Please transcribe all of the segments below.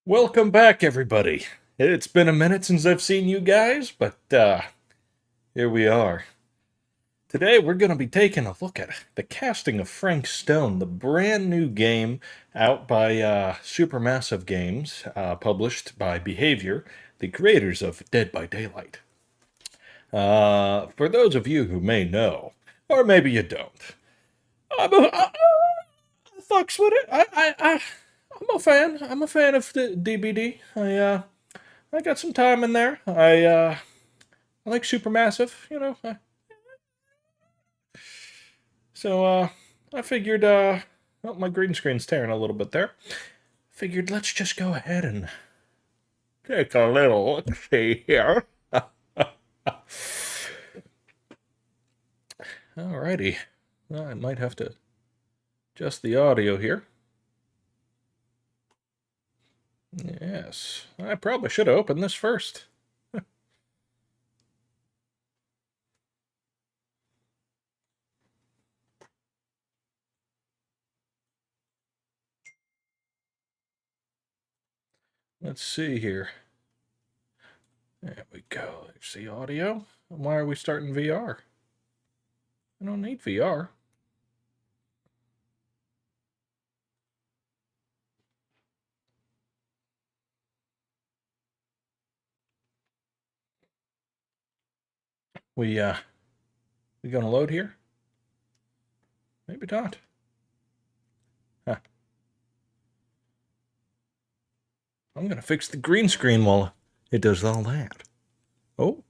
Welcome back, everybody. It's been a minute since I've seen you guys, but here we are. Today we're going to be taking a look at the casting of Frank Stone, the brand new game out by Supermassive Games, published by Behavior, the creators of Dead by Daylight. For those of you who may know, or maybe you don't, I fucks with it. I'm a fan. I'm a fan of the DBD. I got some time in there. I like Supermassive, you know. So I figured, oh, my green screen's tearing a little bit there. Figured let's just go ahead and take a little look-see here. Alrighty. Well, I might have to adjust the audio here. Yes, I probably should have opened this first. Let's see here. There we go. There's the audio. Why are we starting VR? I don't need VR. We gonna load here? Maybe not. Huh. I'm gonna fix the green screen while it does all that. Oh.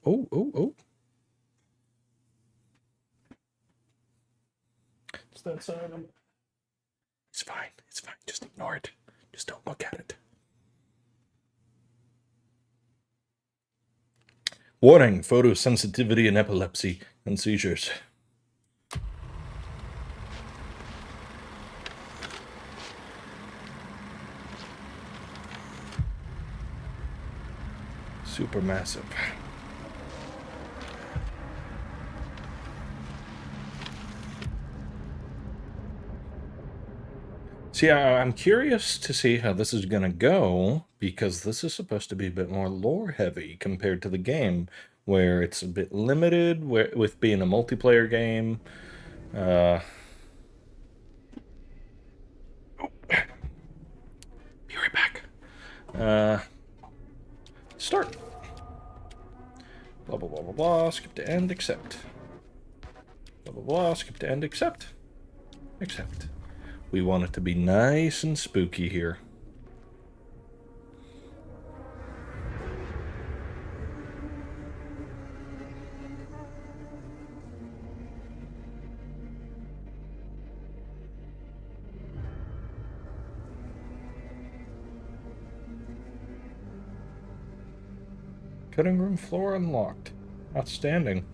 It's that side of them. It's fine. It's fine. Just ignore it. Just don't look at it. Warning, photosensitivity in epilepsy and seizures. Supermassive. See, I'm curious to see how this is going to go, because this is supposed to be a bit more lore-heavy compared to the game, where it's a bit limited with being a multiplayer game. Oh. Be right back. Start. Blah, blah, blah, blah, blah. Skip to end, accept. Blah, blah, blah. Skip to end, accept. Accept. We want it to be nice and spooky here. Cutting room floor unlocked. Outstanding.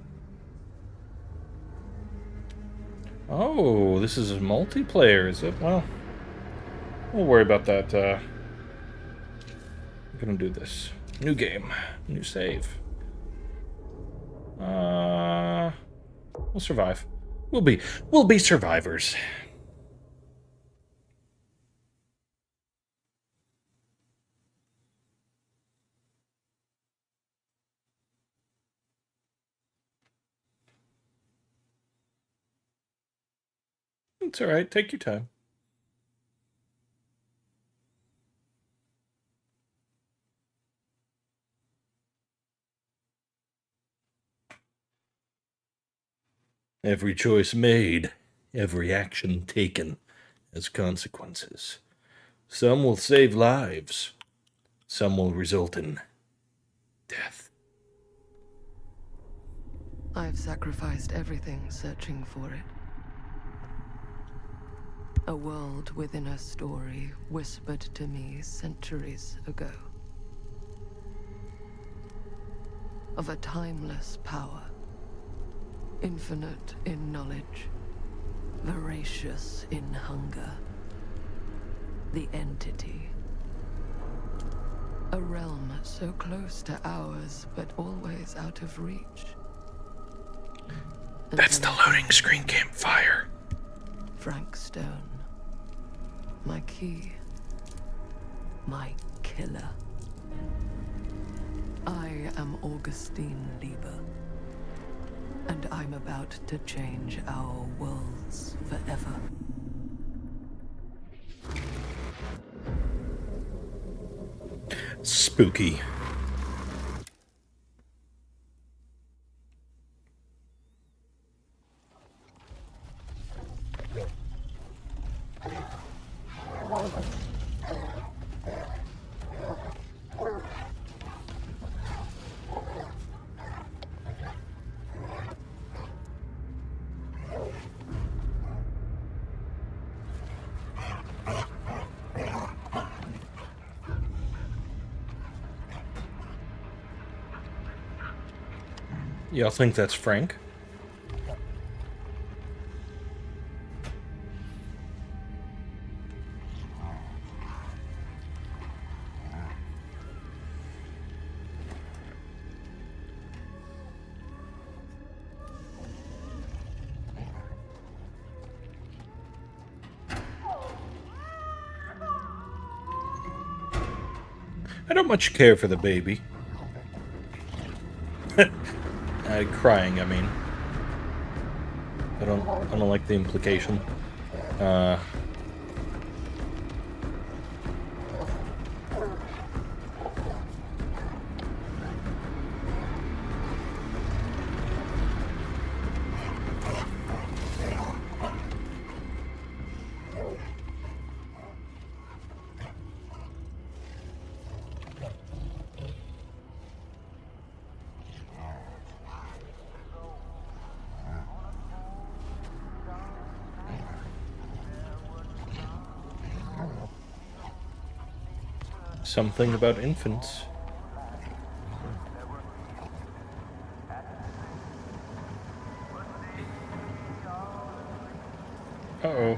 Oh, this is a multiplayer, is it? Well, we'll worry about that. We're gonna do this. New game. New save. We'll survive. We'll be survivors. It's alright, take your time. Every choice made, every action taken has consequences. Some will save lives, some will result in death. I've sacrificed everything searching for it. A world within a story whispered to me centuries ago. Of a timeless power, infinite in knowledge, voracious in hunger. The entity. A realm so close to ours, but always out of reach. That's the loading screen campfire. Frank Stone. My key. My killer. I am Augustine Lieber, and I'm about to change our worlds forever. Spooky. Y'all think that's Frank? I don't much care for the baby. Crying, I mean. I don't like the implication. Something about infants. Uh-oh.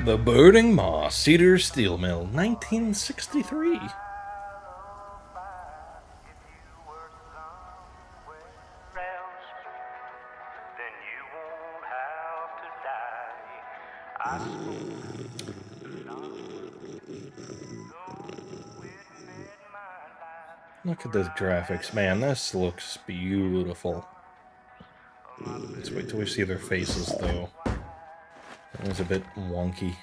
The Burning Moss Cedar Steel Mill, 1963. Look at those graphics, man. This looks beautiful. Let's wait till we see their faces, though. That was a bit wonky.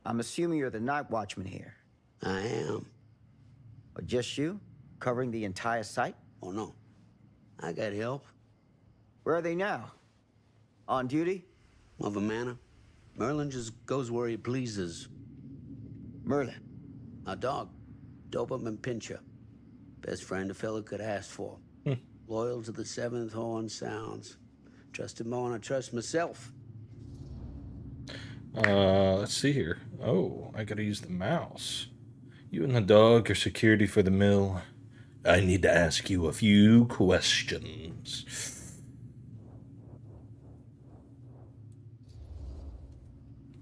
I'm assuming you're the night watchman here. I am. Or just you? Covering the entire site? Oh, no. I got help. Where are they now? On duty? Of a manner. Merlin just goes where he pleases. Merlin. A dog. Doberman Pinscher. Best friend a fella could ask for. Loyal to the seventh horn sounds. Trust him more than I trust myself. Let's see here. Oh, I gotta use the mouse. You and the dog are security for the mill. I need to ask you a few questions.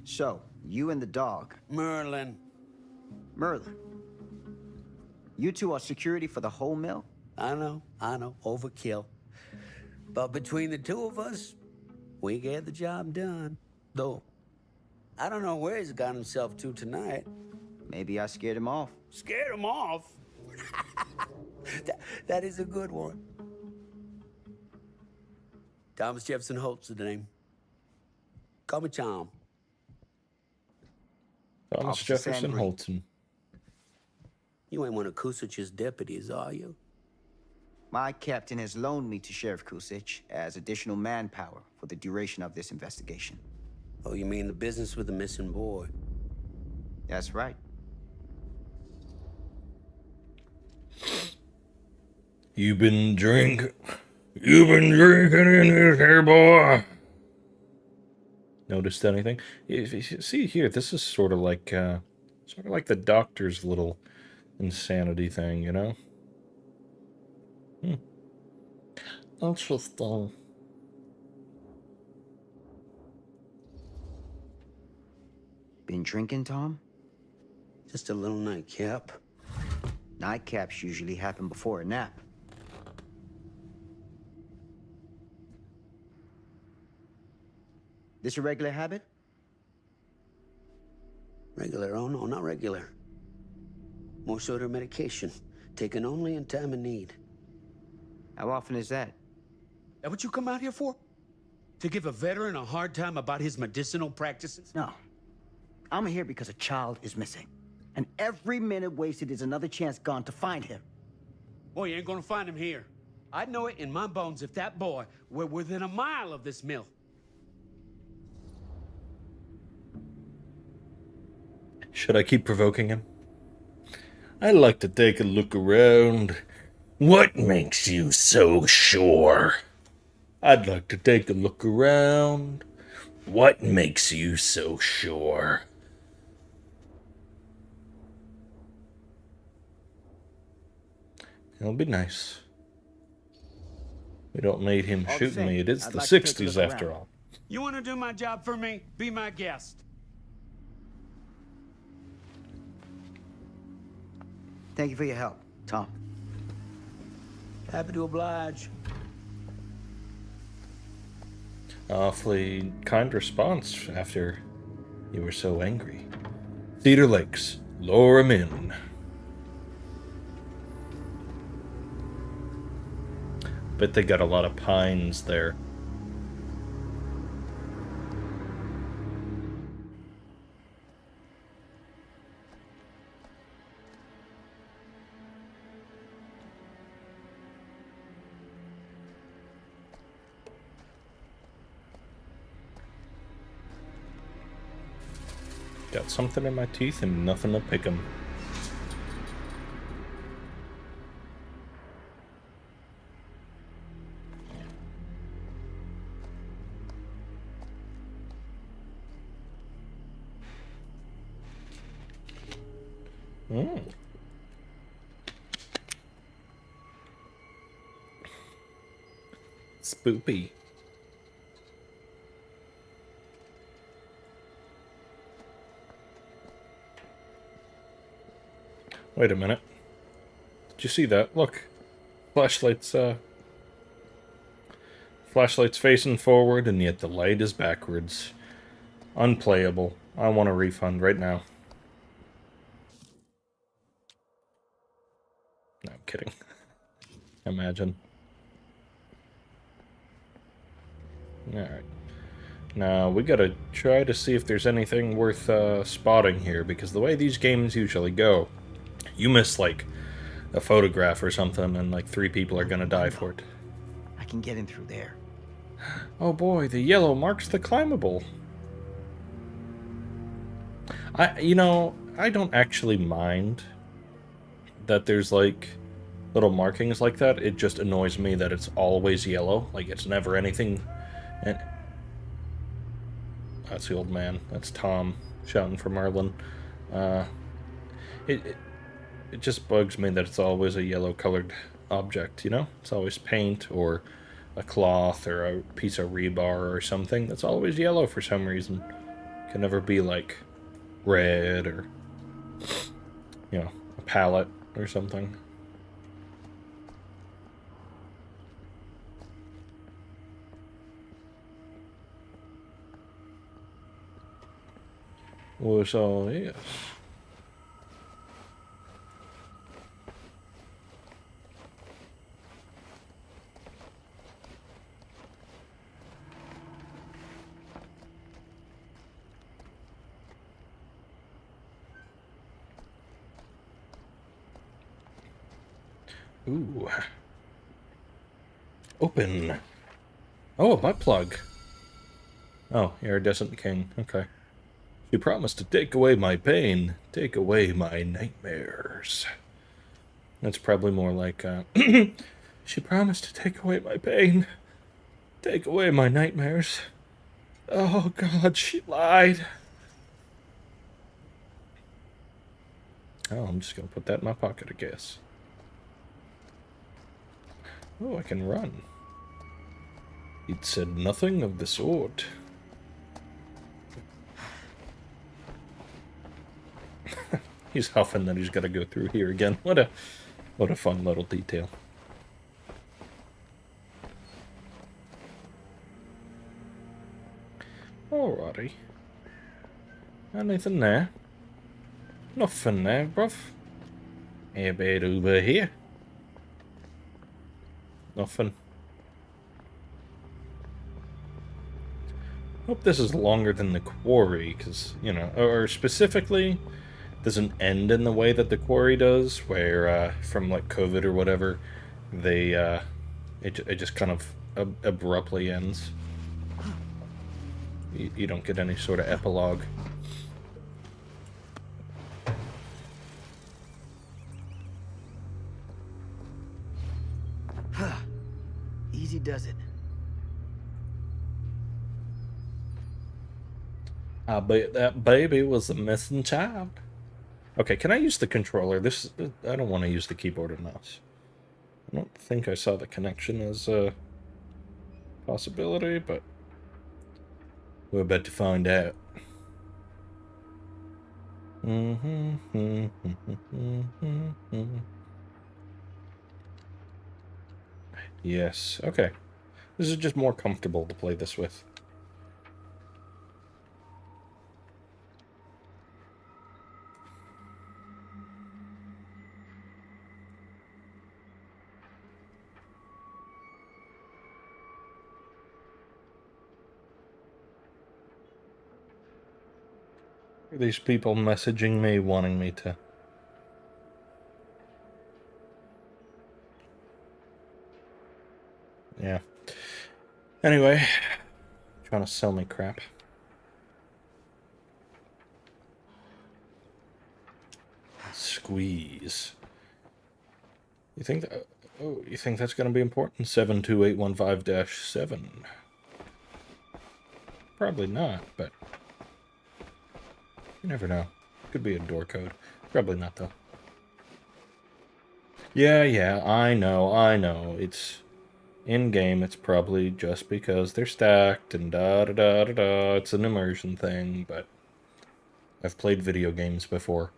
So, you and the dog. Merlin. Merlin. You two are security for the whole mill? I know. Overkill. But between the two of us, we get the job done. Though, I don't know where he's got himself to tonight. Maybe I scared him off. Scared him off? that is a good one. Thomas Jefferson Holt's the name. Call me Tom. Thomas Officer Jefferson Sandry. Holton. You ain't one of Kusich's deputies, are you? My captain has loaned me to Sheriff Kusich as additional manpower for the duration of this investigation. Oh, you mean the business with the missing boy? That's right. You've been drinking in this here, boy. Noticed anything? If you see here, this is sort of like the doctor's little insanity thing, you know? Interesting. Been drinking, Tom? Just a little nightcap. Nightcaps usually happen before a nap. This a regular habit? Regular? Oh, no, not regular. More sort of medication. Taken only in time of need. How often is that? That what you come out here for? To give a veteran a hard time about his medicinal practices? No. I'm here because a child is missing. And every minute wasted is another chance gone to find him. Boy, you ain't gonna find him here. I'd know it in my bones if that boy were within a mile of this mill. Should I keep provoking him? I'd like to take a look around. What makes you so sure? I'd like to take a look around. What makes you so sure? It'll be nice. We don't need him All the shooting same, me. It is I'd the like to take a 60s look after around. all. You wanna do my job for me? Be my guest. Thank you for your help, Tom. Happy to oblige. Awfully kind response after you were so angry. Cedar Lakes, lure 'em in. Bet they got a lot of pines there. Got something in my teeth and nothing to pick 'em. Spoopy. Wait a minute. Did you see that? Look. Flashlight's facing forward and yet the light is backwards. Unplayable. I want a refund right now. No, I'm kidding. Imagine. Alright. Now, we gotta try to see if there's anything worth spotting here, because the way these games usually go, you miss, like, a photograph or something, and, like, 3 people are gonna die for it. I can get in through there. Oh boy, the yellow marks the climbable. You know, I don't actually mind that there's, like, little markings like that. It just annoys me that it's always yellow. Like, it's never anything... And that's the old man. That's Tom shouting for Merlin. It just bugs me that it's always a yellow-colored object, you know? It's always paint or a cloth or a piece of rebar or something. That's always yellow for some reason. It can never be, like, red or, you know, a palette or something. What's all this? Ooh. Open. Oh, a butt plug. Oh, iridescent king. Okay. She promised to take away my pain, take away my nightmares. That's probably more like, she promised to take away my pain, take away my nightmares. Oh, God, she lied. Oh, I'm just gonna put that in my pocket, I guess. Oh, I can run. It said nothing of the sort. he's huffing that he's got to go through here again. What a fun little detail. Alrighty. Anything there? Nothing there, bruv. How about over here? Nothing. Hope this is longer than the quarry, because, you know, or specifically, doesn't end in the way that the quarry does, where, from, like, COVID or whatever, they, it just kind of abruptly ends. You don't get any sort of epilogue. Easy does it. I bet that baby was a missing child. Okay, can I use the controller? I don't want to use the keyboard and mouse. I don't think I saw the connection as a possibility, but we're about to find out. Yes, okay. This is just more comfortable to play this with. These people messaging me, wanting me to... Yeah. Anyway, trying to sell me crap. Squeeze. You think that... Oh, you think that's going to be important? 72815-7. Probably not, but... You never know. Could be a door code. Probably not, though. Yeah, I know. It's... In-game, it's probably just because they're stacked and da-da-da-da-da. It's an immersion thing, but... I've played video games before.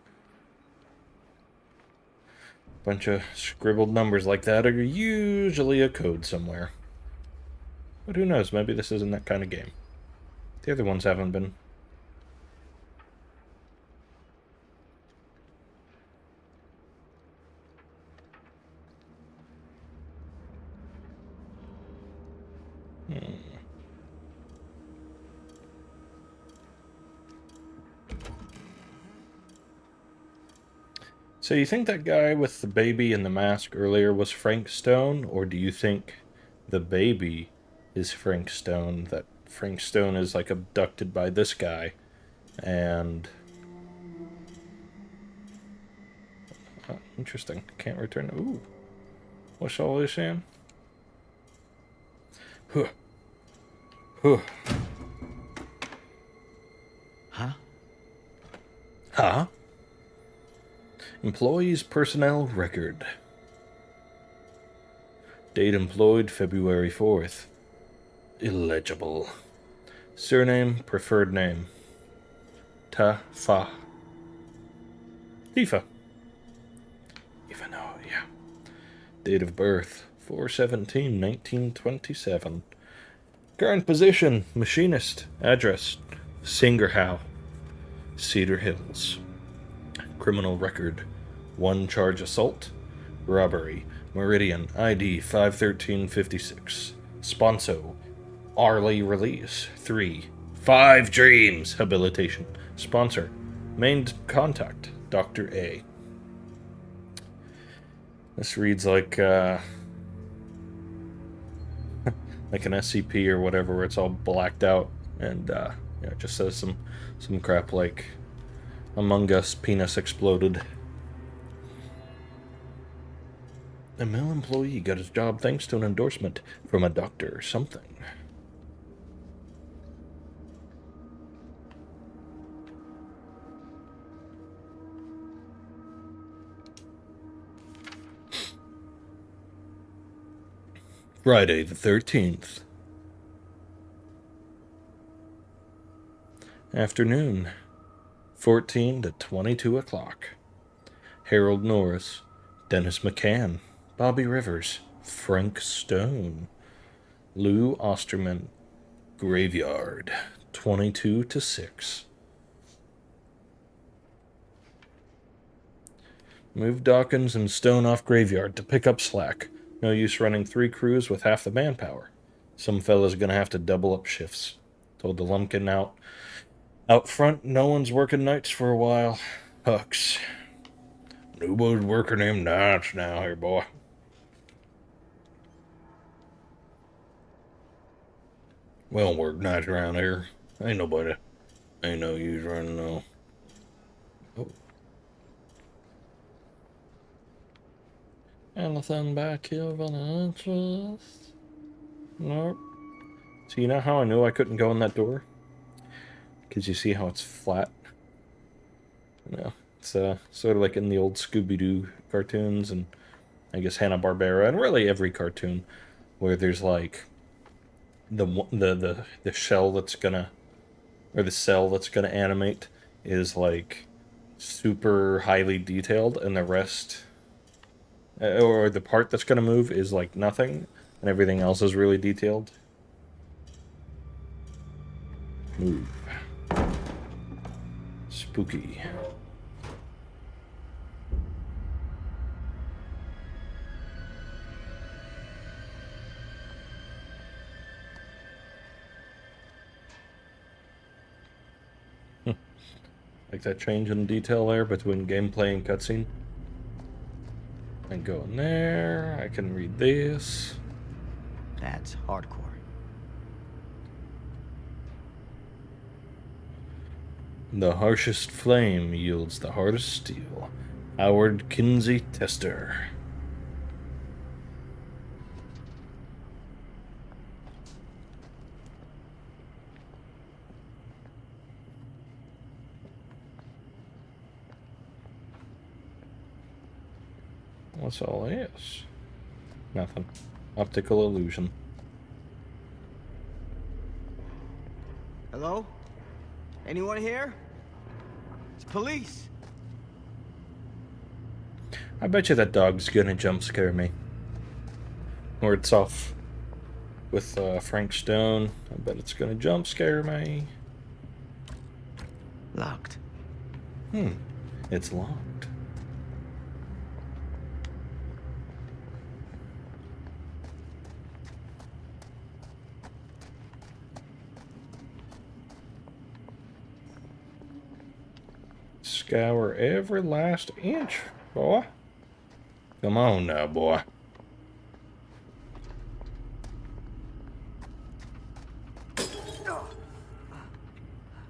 Bunch of scribbled numbers like that are usually a code somewhere. But who knows, maybe this isn't that kind of game. The other ones haven't been. So you think that guy with the baby and the mask earlier was Frank Stone, or do you think the baby is Frank Stone, that Frank Stone is like abducted by this guy, and... interesting. Can't return... Ooh. What's all this in? Huh. Huh. Huh? Huh? Employees' personnel record. Date employed February 4th. Illegible. Surname, preferred name. Ta-fa. Tifa. Even though, yeah. Date of birth, 4/17/1927. Current position, machinist. Address, Singerhow, Cedar Hills. Criminal record, 1 charge assault, robbery, Meridian, ID 51356. Sponso, Arly release, 3. 5 dreams, habilitation. Sponsor, main contact, Dr. A. This reads like, like an SCP or whatever, where it's all blacked out, and, it just says some crap like, Among Us penis exploded. A mill employee got his job thanks to an endorsement from a doctor or something. Friday the 13th. Afternoon. 14 to 22 o'clock. Harold Norris, Dennis McCann, Bobby Rivers, Frank Stone, Lou Osterman, Graveyard, 22-6. Move Dawkins and Stone off Graveyard to pick up slack. No use running 3 crews with half the manpower. Some fella's gonna have to double up shifts. Told the lumpkin out front, no one's working nights for a while. Hucks. Nobody's working them nights now here, boy. We don't work nights around here. Ain't nobody. Ain't no use running no. Oh. Anything back here of any interest? Nope. So you know how I knew I couldn't go in that door? Because you see how it's flat? No. It's sort of like in the old Scooby-Doo cartoons and I guess Hanna-Barbera and really every cartoon where there's like the shell that's gonna, or the cell that's gonna animate is like super highly detailed and the rest, or the part that's gonna move is like nothing and everything else is really detailed. Move. Spooky. Like that change in detail there between gameplay and cutscene. I go in there, I can read this. That's hardcore. The harshest flame yields the hardest steel. Howard Kinsey Tester. What's all this? Nothing. Optical illusion. Hello? Anyone here? It's police. I bet you that dog's gonna jump scare me. Or it's off with Frank Stone. I bet it's gonna jump scare me. Locked. It's locked. Scour every last inch, boy. Come on now, boy.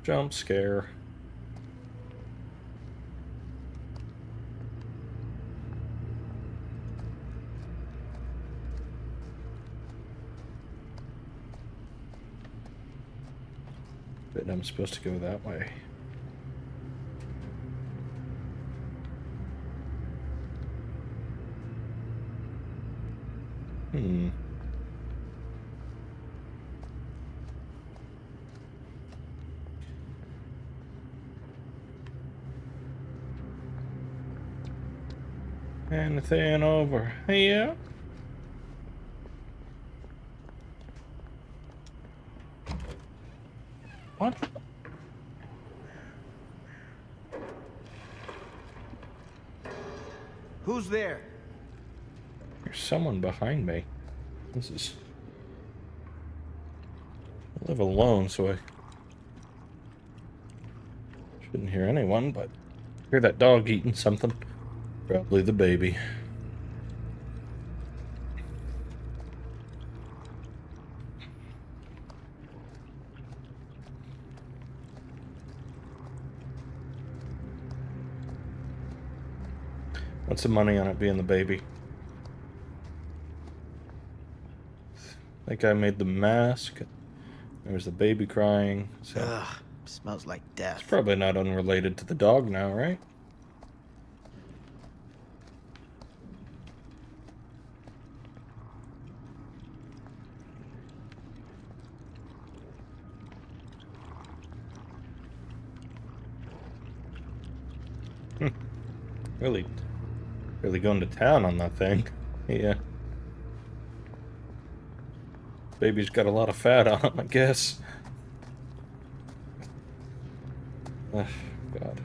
Jump scare. But I'm supposed to go that way. Anything over here? What? Who's there? There's someone behind me. This is... I live alone, so I shouldn't hear anyone, but I hear that dog eating something. Probably the baby. What's the money on it being the baby? I think I made the mask. There's the baby crying. So Ugh, smells like death. it's probably not unrelated to the dog now, right? Really Really going to town on that thing. Yeah. Baby's got a lot of fat on him, I guess. Oh, God.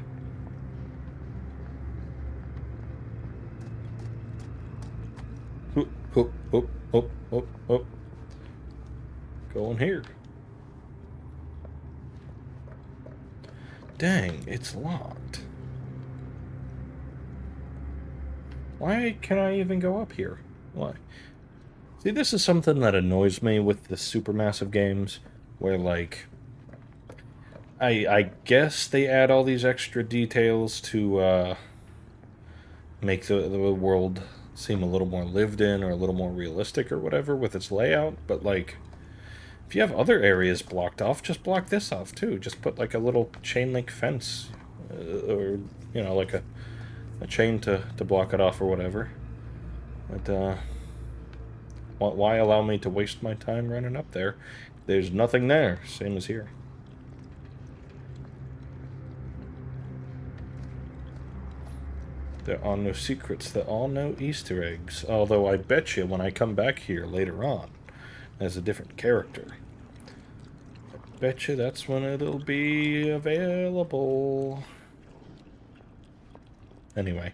Hoop, hoop, hoop, hoop, hoop, hoop. Going here. Dang, it's locked. Why can't I even go up here? Why? See, this is something that annoys me with the supermassive games, where, like, I guess they add all these extra details to, make the world seem a little more lived in or a little more realistic or whatever with its layout, but, like, if you have other areas blocked off, just block this off, too. Just put, like, a little chain link fence, or, you know, like a chain to block it off or whatever. But, why allow me to waste my time running up there? There's nothing there, same as here. There are no secrets, there are no Easter eggs. Although I bet you when I come back here later on, as a different character, I bet you that's when it'll be available. Anyway.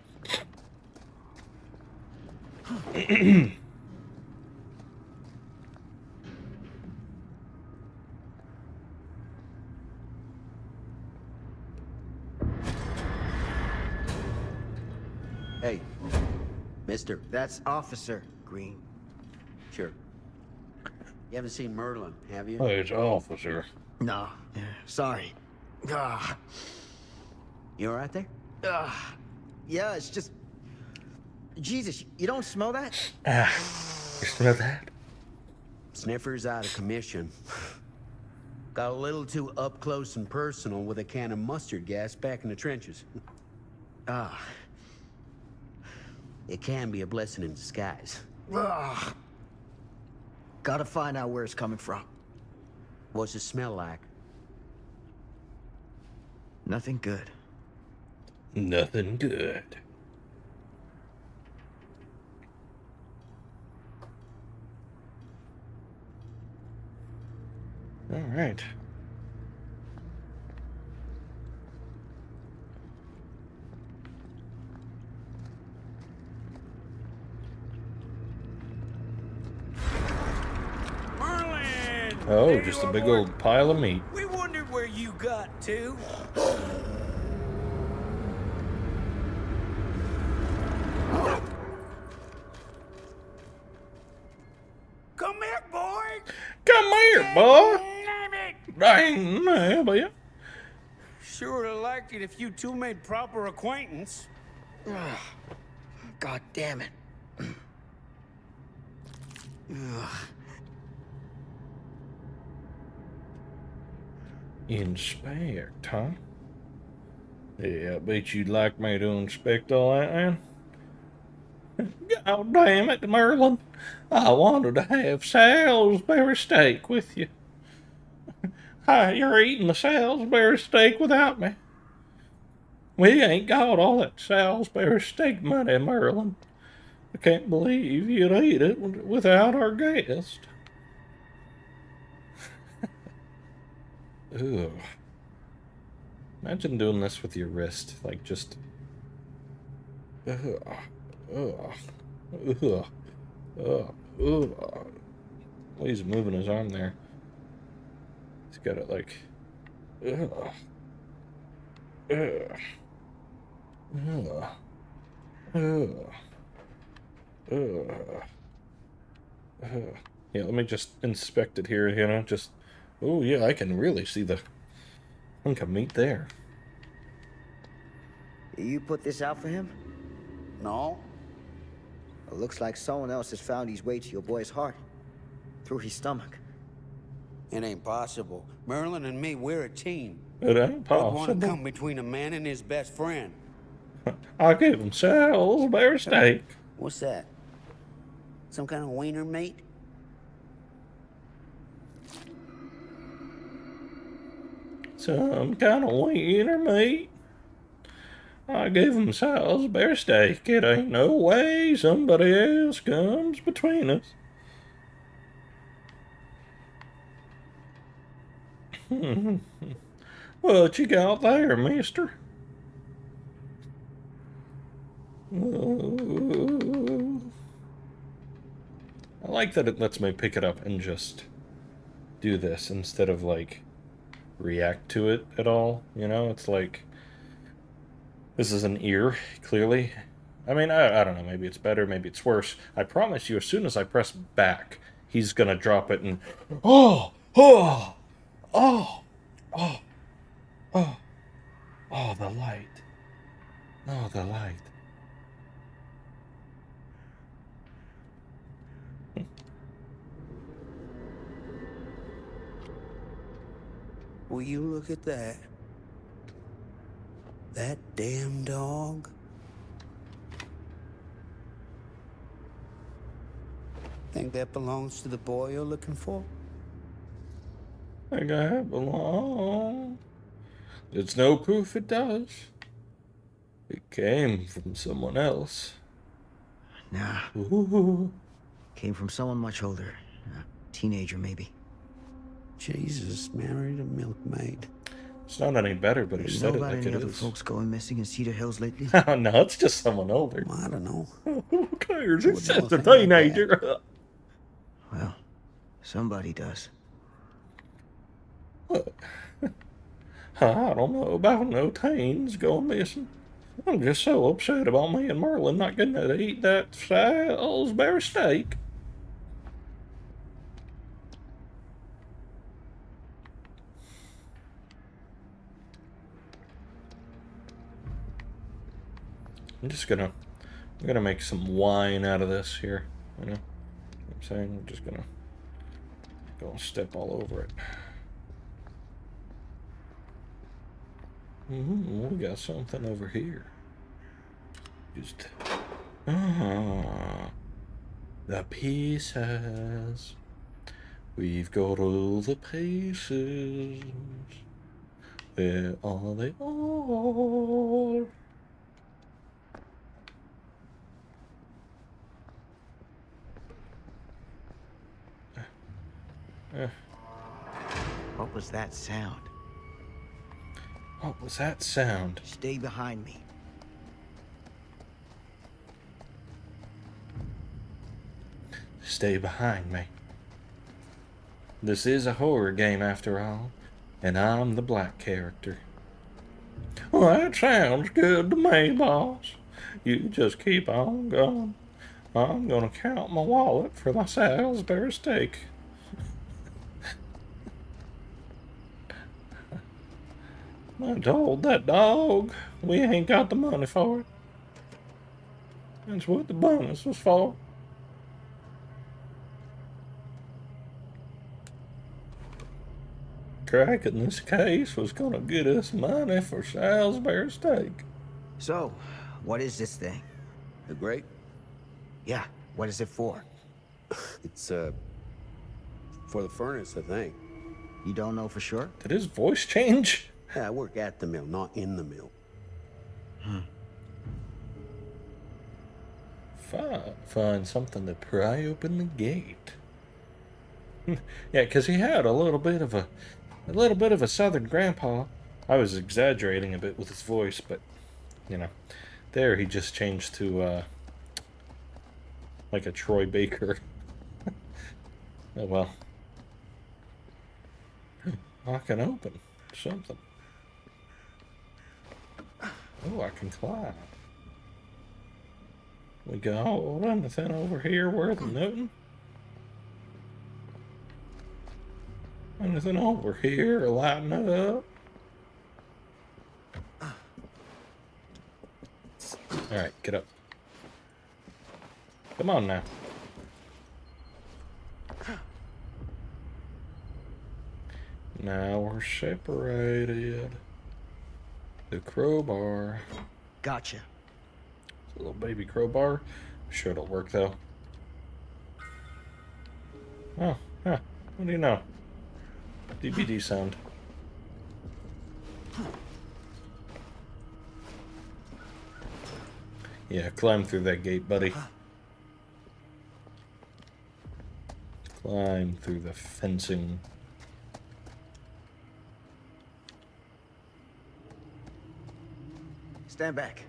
Hey, mister. That's Officer Green. Sure. You haven't seen Merlin, have you? Oh, it's Officer. No, sorry. Ah, You all right there? yeah, it's just... Jesus, you don't smell that? Ah, you smell that? Sniffer's out of commission. Got a little too up close and personal with a can of mustard gas back in the trenches. Ah. It can be a blessing in disguise. Ugh. Gotta find out where it's coming from. What's it smell like? Nothing good. Nothing good. All right. Merlin! Oh, There just you a are, big boy. old pile of meat. We wondered where you got to. Come here, boy! Come here, boy. Damn it! Dang, yeah, boy. Sure would have liked it if you two made proper acquaintance. God damn it. Inspect, huh? Yeah, I bet you'd like me to inspect all that, man. God damn it, Merlin. I wanted to have Salisbury steak with you. Hi, you're eating the Salisbury steak without me. We ain't got all that Salisbury steak money, Merlin. I can't believe you'd eat it without our guest. Ugh. Imagine doing this with your wrist, like just... Ugh. Ugh. Ugh. Ugh. Ugh. Well, he's moving his arm there. He's got it like... Ugh. Ugh. Ugh. Ugh. Ugh. Ugh. Yeah, let me just inspect it here, you know, just... Oh, yeah, I can really see the hunk of meat there. You put this out for him? No? It looks like someone else has found his way to your boy's heart. Through his stomach. It ain't possible. Merlin and me, we're a team. It ain't Who'd want to possible. come between a man and his best friend? I'll give him Salisbury steak. What's that? Some kind of wiener meat? Some kind of wiener meat. I gave him Salisbury steak. It ain't no way somebody else comes between us. What you got there, mister? I like that it lets me pick it up and just do this instead of, like, react to it at all. You know, it's like, this is an ear, clearly. I mean, I don't know, maybe it's better, maybe it's worse. I promise you, as soon as I press back, he's gonna drop it and, oh, oh, oh, oh, oh, oh, the light. Oh, the light. Will you look at that? That damn dog? Think that belongs to the boy you're looking for? I got it belong. There's no proof it does. It came from someone else. Nah, Ooh. came from someone much older. A teenager, maybe. Jesus, married a milkmaid. It's not any better, but he You know said it about like any it other is. folks going missing in Cedar Hills lately? Oh, no, it's just someone older. Well, I don't know. Who cares? Who It's would know just a a thing like teenager. Well, somebody does. What? I don't know about no teens going missing. I'm just so upset about me and Merlin not getting to eat that Salisbury steak. I'm gonna make some wine out of this here, you know what I'm saying? I'm just gonna go step all over it. We got something over here. Just, the pieces. We've got all the pieces. Where are they all? What was that sound? What was that sound? Stay behind me. Stay behind me. This is a horror game after all, and I'm the black character. Well, that sounds good to me, boss. You just keep on going. I'm gonna count my wallet for my Salisbury steak. I told that dog we ain't got the money for it. That's what the bonus was for. Cracking this case was gonna get us money for Salisbury steak. So, what is this thing? The great? Yeah, what is it for? It's, for the furnace, I think. You don't know for sure? Did his voice change? Yeah, I work at the mill, not in the mill. Find something to pry open the gate. Yeah, because he had a little bit of a southern grandpa. I was exaggerating a bit with his voice, but you know, there he just changed to like a Troy Baker. Oh well. I can open something. Oh, I can climb. We got anything over here worth noting? Anything over here lighting up? Alright, get up. Come on now. Now we're separated. The crowbar. Gotcha. It's a little baby crowbar. I'm sure it'll work though. Oh, huh. What do you know? DVD sound. Yeah, climb through that gate, buddy. Climb through the fencing. Stand back.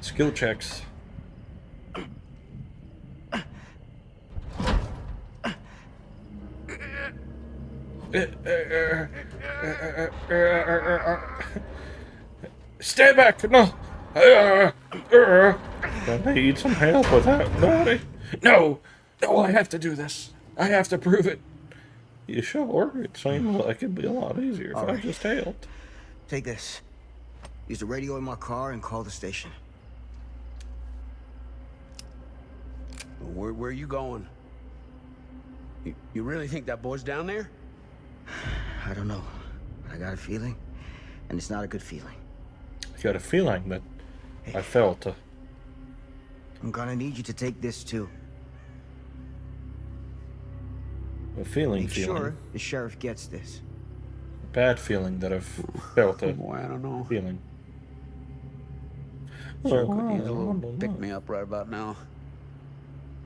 Skill checks. Stay back! No! I need some help with that, buddy. No! No, I have to do this. I have to prove it. You sure? It seems like it'd be a lot easier if I just helped. Take this. Use the radio in my car and call the station. Where are you going? You really think that boy's down there? I don't know. I got a feeling, and it's not a good feeling. I got a feeling that I felt I'm gonna need you to take this too. a feeling, Make feeling. sure the sheriff gets this. A bad feeling that I've felt a Boy, I don't know. feeling. Sure Well, could use a I little don't pick know. me up right about now.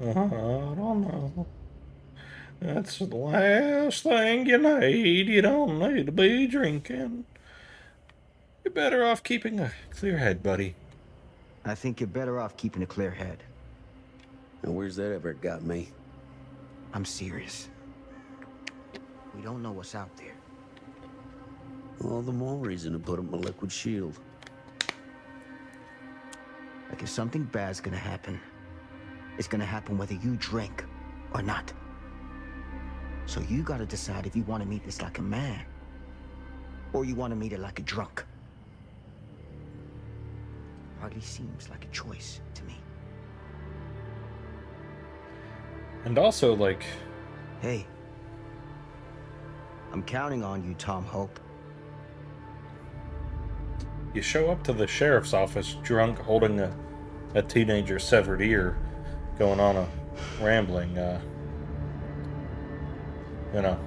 I don't know. That's the last thing you need. You don't need to be drinking. You're better off keeping a clear head, buddy. I think you're better off keeping a clear head. And where's that ever got me? I'm serious. We don't know what's out there. All the more reason to put up my liquid shield. Like if something bad's gonna happen, it's gonna happen whether you drink or not. So you gotta decide if you want to meet this like a man, or you want to meet it like a drunk. Hardly seems like a choice to me. And also, like, Hey, I'm counting on you, Tom Hope. you show up to the sheriff's office drunk, holding a teenager's severed ear, going on a rambling, you know.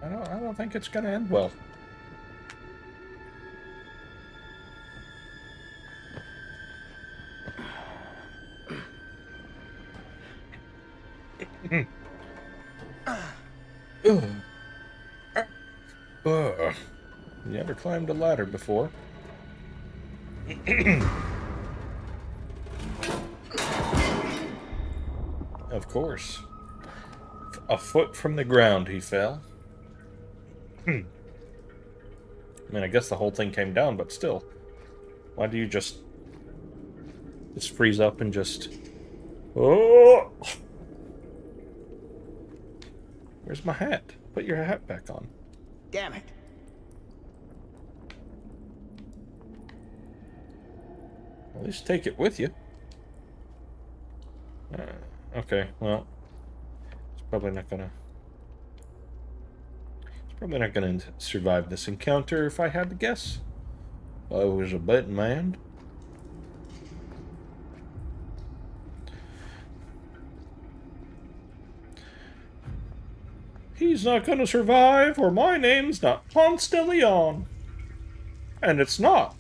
I don't think it's gonna end well. You ever climbed a ladder before? Of course. A foot from the ground he fell. I mean, I guess the whole thing came down, but still. Why do you just freeze up and just... Oh! Where's my hat? Put your hat back on. Damn it. At least take it with you. Okay, well, it's probably not gonna survive this encounter if I had to guess. If I was a betting man. He's not gonna survive, or my name's not Ponce de Leon. And it's not.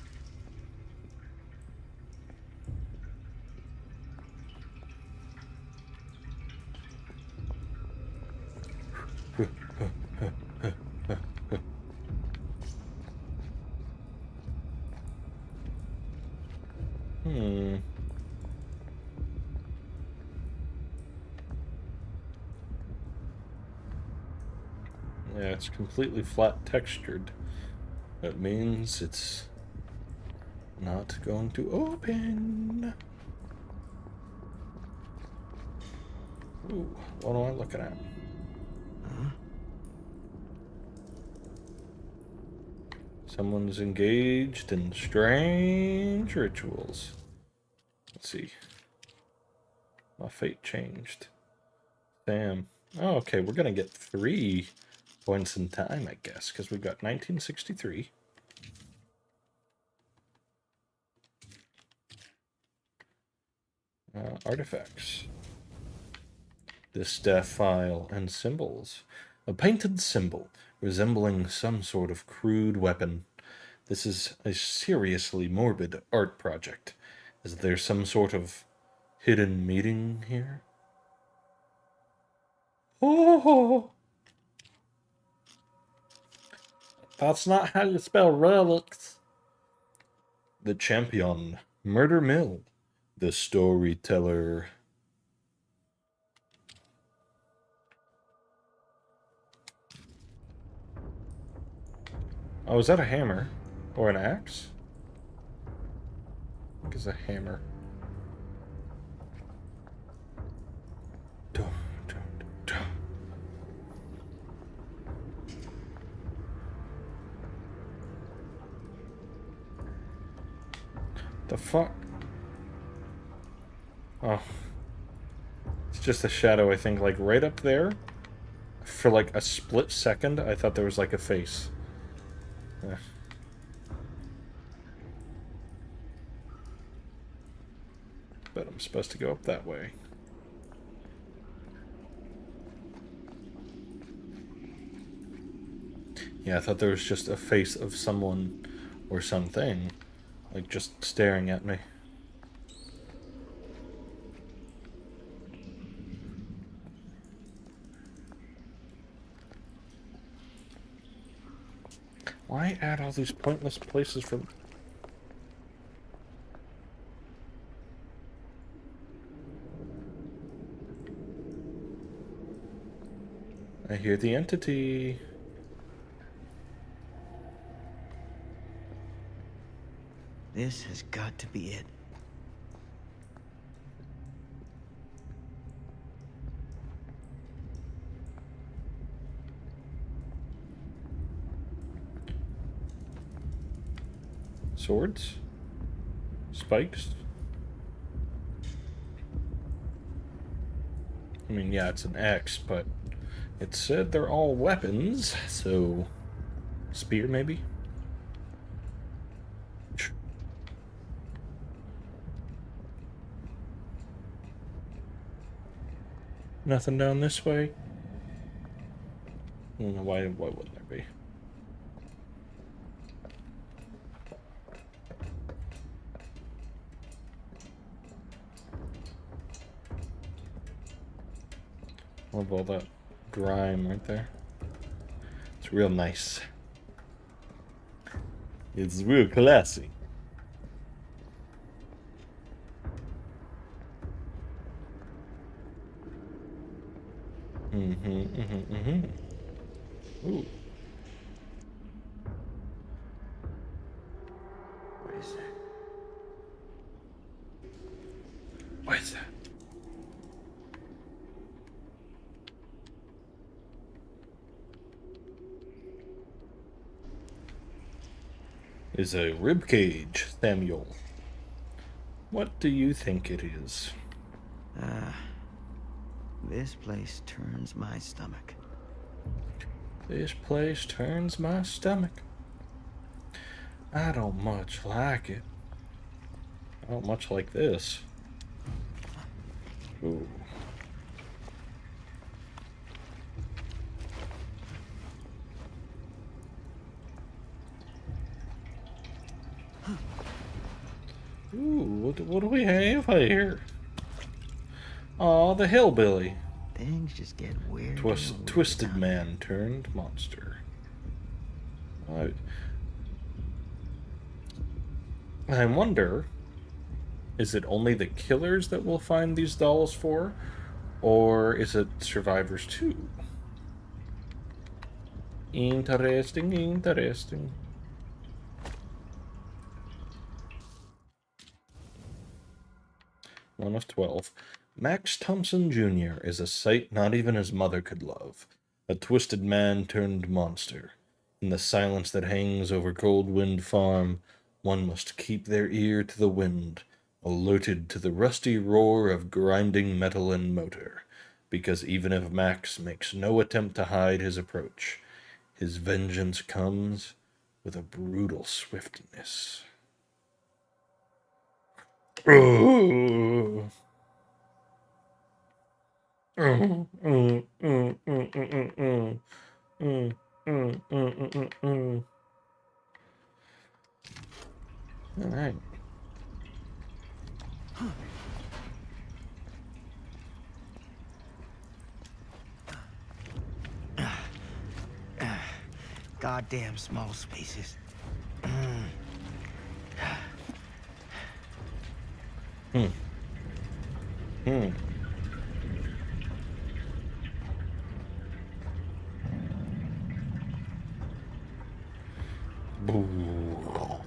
Yeah, it's completely flat textured. That means it's not going to open. Ooh, what am I looking at? Someone's engaged in strange rituals. Let's see. My fate changed. Damn. Oh, okay, we're gonna get 3 points in time, I guess, because we got 1963. Artifacts. This staff file and symbols. A painted symbol resembling some sort of crude weapon. This is a seriously morbid art project. Is there some sort of hidden meaning here? Oh! That's not how you spell relics. The Champion, Murder Mill, the Storyteller. Oh, is that a hammer? Or an axe? I think it's a hammer. Dun, dun, dun. The fuck? Oh. It's just a shadow, I think, like right up there. For like a split second, I thought there was like a face. Yeah. But I'm supposed to go up that way. Yeah, I thought there was just a face of someone or something, like just staring at me. Why add all these pointless places for... I hear the entity. This has got to be it. Swords? Spikes? I mean, yeah, it's an X, but it said they're all weapons, so... Spear, maybe? Nothing down this way? I don't know why wouldn't there be? Love all that grime right there. It's real nice. It's real classy. Ooh. What is that? What is that? Is a rib cage, Samuel. What do you think it is? This place turns my stomach. This place turns my stomach. I don't much like it. I don't much like this. Ooh. Ooh, what do we have here? Oh, the hillbilly. Things just get weird. Twisted man turned monster. I wonder, is it only the killers that will find these dolls for? Or is it survivors too? Interesting, interesting. One of 12. Max Thompson Jr. is a sight not even his mother could love. A twisted man turned monster. In the silence that hangs over Goldwind Farm, one must keep their ear to the wind, alerted to the rusty roar of grinding metal and motor, because even if Max makes no attempt to hide his approach, his vengeance comes with a brutal swiftness. Oh. Mm, mm, mm, mm, mm, mm, mm. Mm, mm, mm, mm, mm, mm. All right. Goddamn small spaces. Hmm. Hmm. Boo.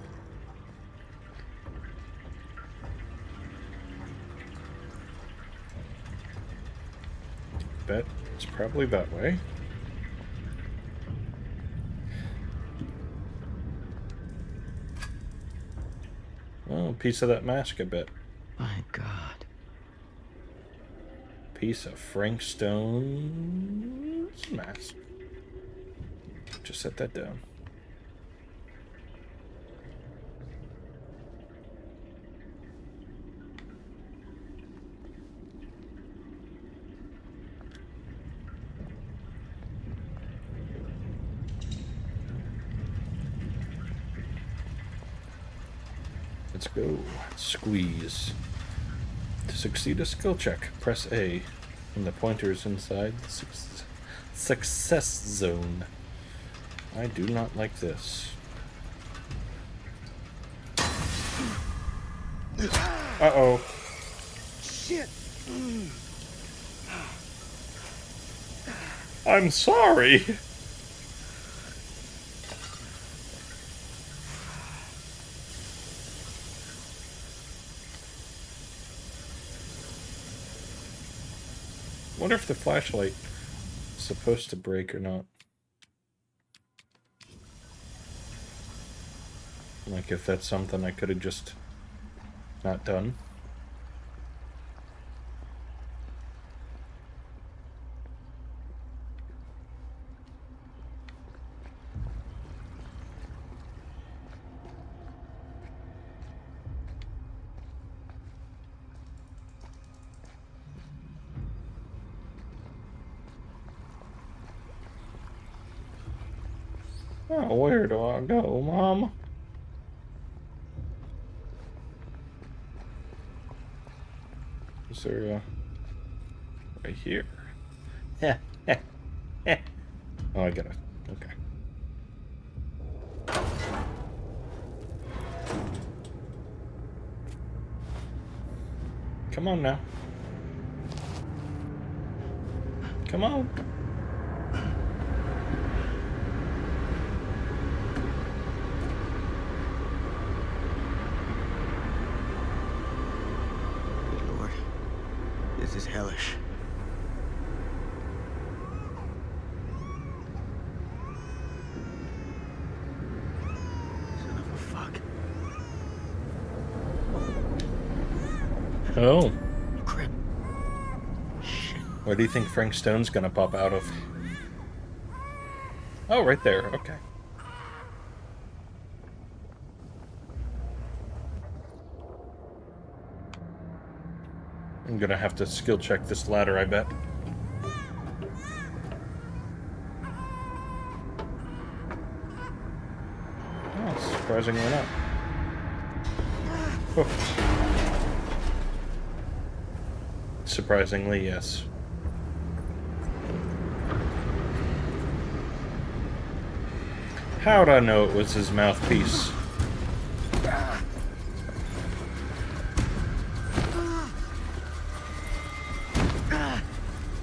Bet it's probably that way. Oh, piece of that mask, I bet. My God. Piece of Frank Stone's mask. Just set that down. Let's go. Squeeze. To succeed a skill check, press A. And the pointer is inside the success zone. I do not like this. Uh-oh. Shit. I'm sorry. Wonder if the flashlight is supposed to break or not. Like if that's something I could have just not done. Oh, where do I go, Mom? Is there a... right here? Yeah. Oh, I got it. Okay. Come on now. Come on. Lord, this is hellish. Son of a fuck. Oh. Crap. Shit. Where do you think Frank Stone's gonna pop out of? Oh, right there. Okay. I'm gonna have to skill check this ladder, I bet. Oh, surprisingly not. Oh. Surprisingly, yes. How'd I know it was his mouthpiece?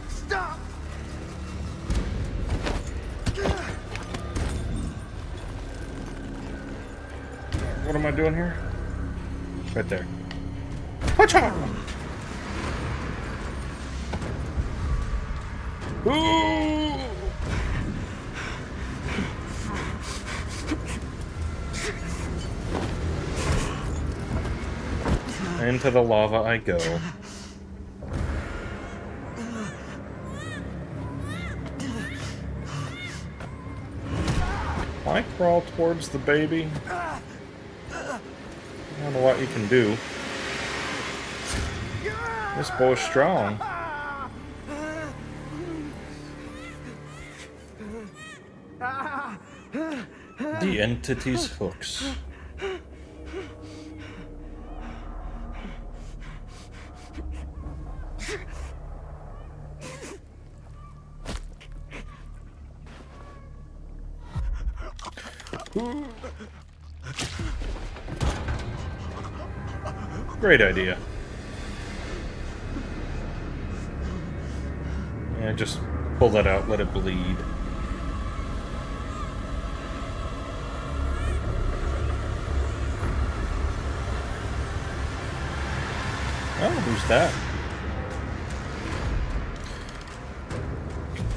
Stop! What am I doing here? Right there. Watcha! Ooh! Into the lava I go. I crawl towards the baby. I don't know what you can do. This boy's strong. The entity's hooks. Great idea. Yeah, just pull that out, let it bleed. Oh, who's that?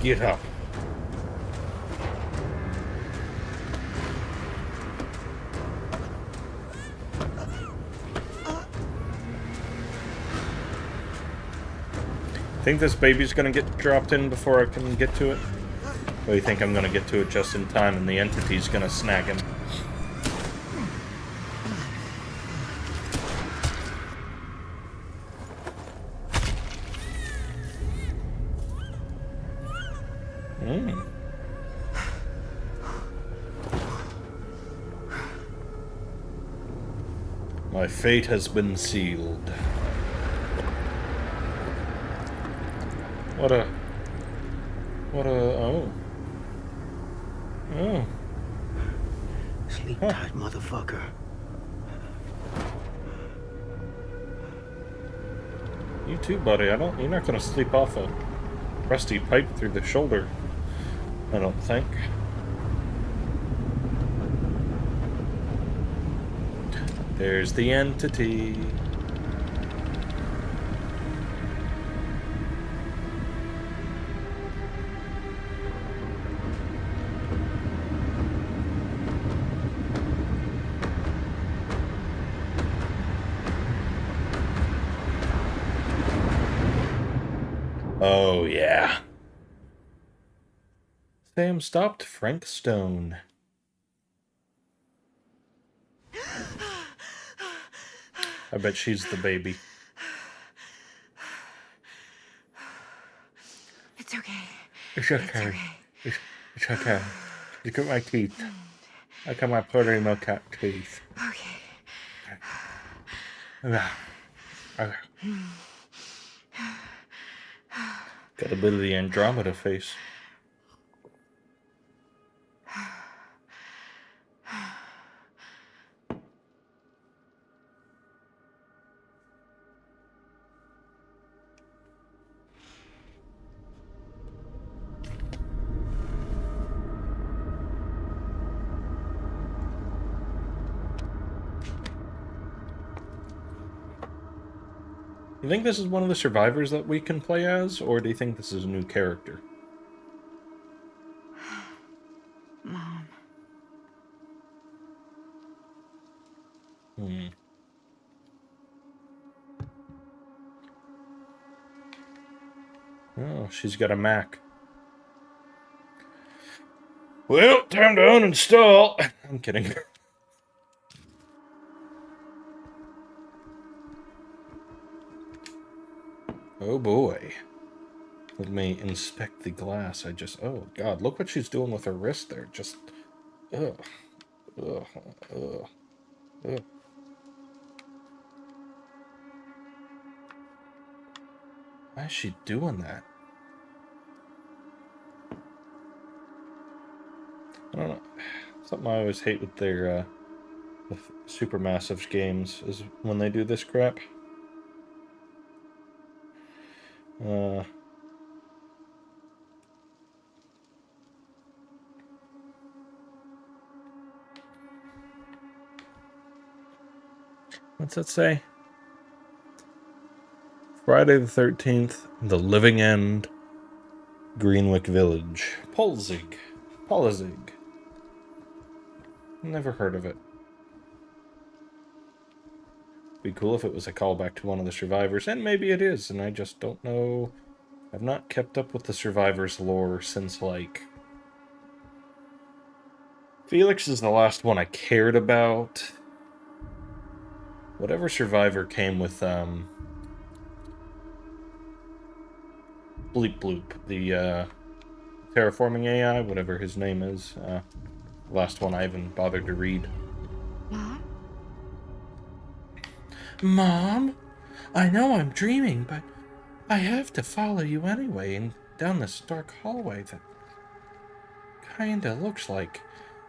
Get up. Think this baby's gonna get dropped in before I can get to it? Or do you think I'm gonna get to it just in time and the entity's gonna snag him? My fate has been sealed. Oh. Sleep tight, motherfucker. You too, buddy. You're not gonna sleep off a rusty pipe through the shoulder, I don't think. There's the entity. Oh, yeah. Sam stopped Frank Stone. I bet she's the baby. It's okay. It's okay. It's okay. Look at my teeth. Look at my Puerto Rico cat teeth. Okay. Okay. Got a bit of the Andromeda face. You think this is one of the survivors that we can play as, or do you think this is a new character? Mom. Oh, she's got a Mac. Well, time to uninstall. I'm kidding. Oh boy. Let me inspect the glass. Oh god, look what she's doing with her wrist there. Just, ugh. Ugh. Ugh. Ugh. Why is she doing that? I don't know. Something I always hate with their, with Supermassive games is when they do this crap. What's that say? Friday the 13th, The Living End, Greenwick Village. Polzig. Never heard of it. Be cool if it was a callback to one of the survivors, and maybe it is, and I just don't know. I've not kept up with the survivors lore since, like, Felix is the last one I cared about. Whatever survivor came with, Bleep Bloop, the, terraforming AI, whatever his name is, Last one I even bothered to read. Mom? Mom, I know I'm dreaming, but I have to follow you anyway and down this dark hallway that kinda looks like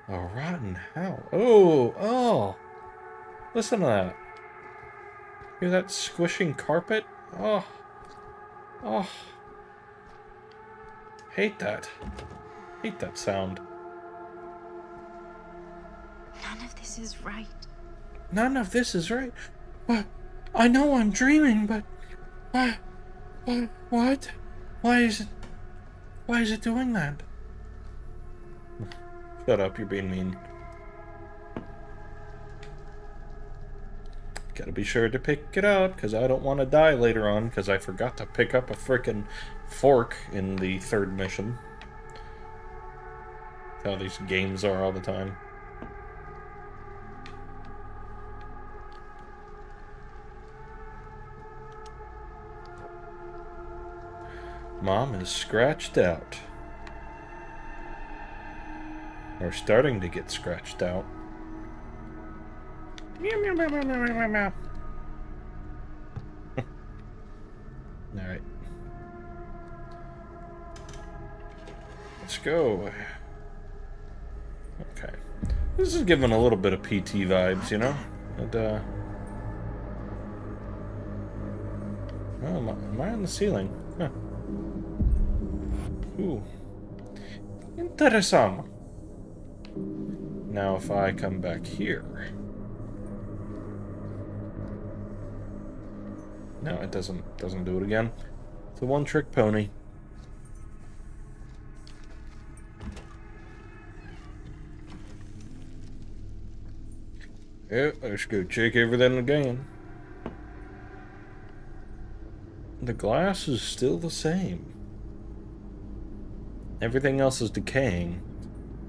a rotten house. Oh! Listen to that. Hear that squishing carpet? Oh. Hate that. Hate that sound. None of this is right. None of this is right. What? I know I'm dreaming, but what? Why is it doing that? Shut up, you're being mean. Gotta be sure to pick it up, because I don't want to die later on, because I forgot to pick up a frickin' fork in the third mission. That's how these games are all the time. Mom is scratched out. Or starting to get scratched out. Meow, meow, meow, meow, meow, meow, meow. Alright. Let's go. Okay. This is giving a little bit of PT vibes, you know? And, oh, am I on the ceiling? Huh. Ooh. Interessant. Now if I come back here... No, it doesn't do it again. It's a one-trick pony. Yeah, let's go check everything again. The glass is still the same. Everything else is decaying.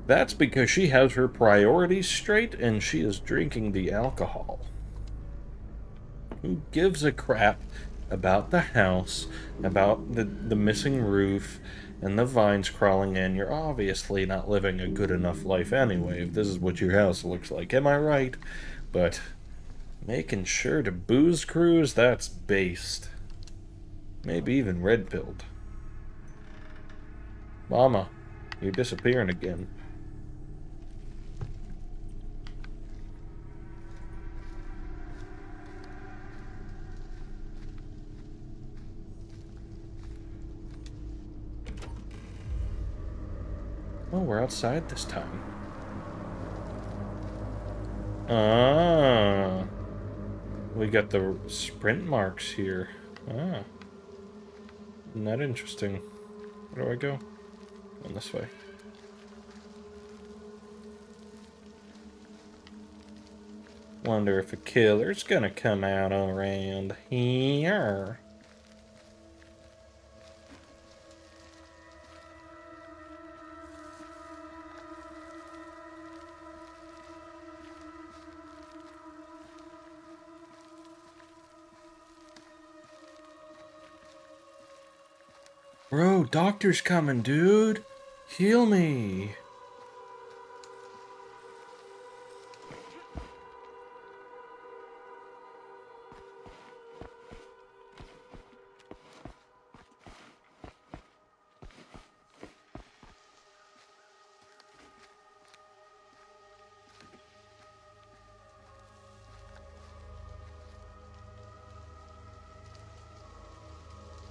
That's because she has her priorities straight and she is drinking the alcohol. Who gives a crap about the house, about the missing roof, and the vines crawling in? You're obviously not living a good enough life anyway, if this is what your house looks like. Am I right? But making sure to booze cruise, that's based. Maybe even red-pilled. Mama, you're disappearing again. Oh, we're outside this time. Ah. We got the sprint marks here. Ah. Isn't that interesting? Where do I go? On this way. Wonder if a killer's gonna come out around here. Bro, doctor's coming, dude. Heal me.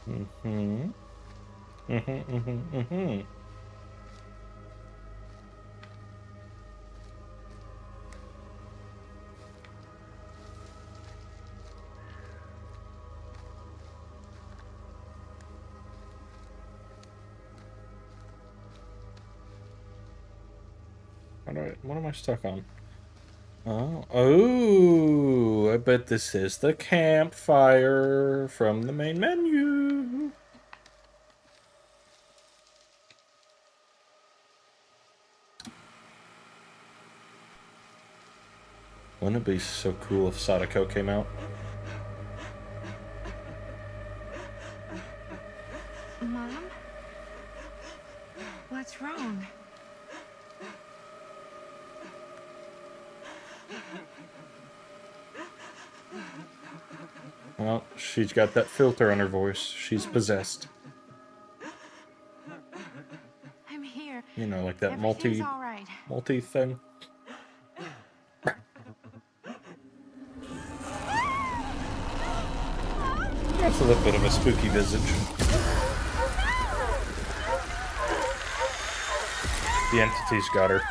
Mm-hmm. What am I stuck on? Oh, I bet this is the campfire from the main menu. Wouldn't it be so cool if Sadako came out? Mom? What's wrong? Well, she's got that filter on her voice. She's possessed. I'm here. You know, like that Everything's all right. multi thing. That's a little bit of a spooky visage. The entity's got her.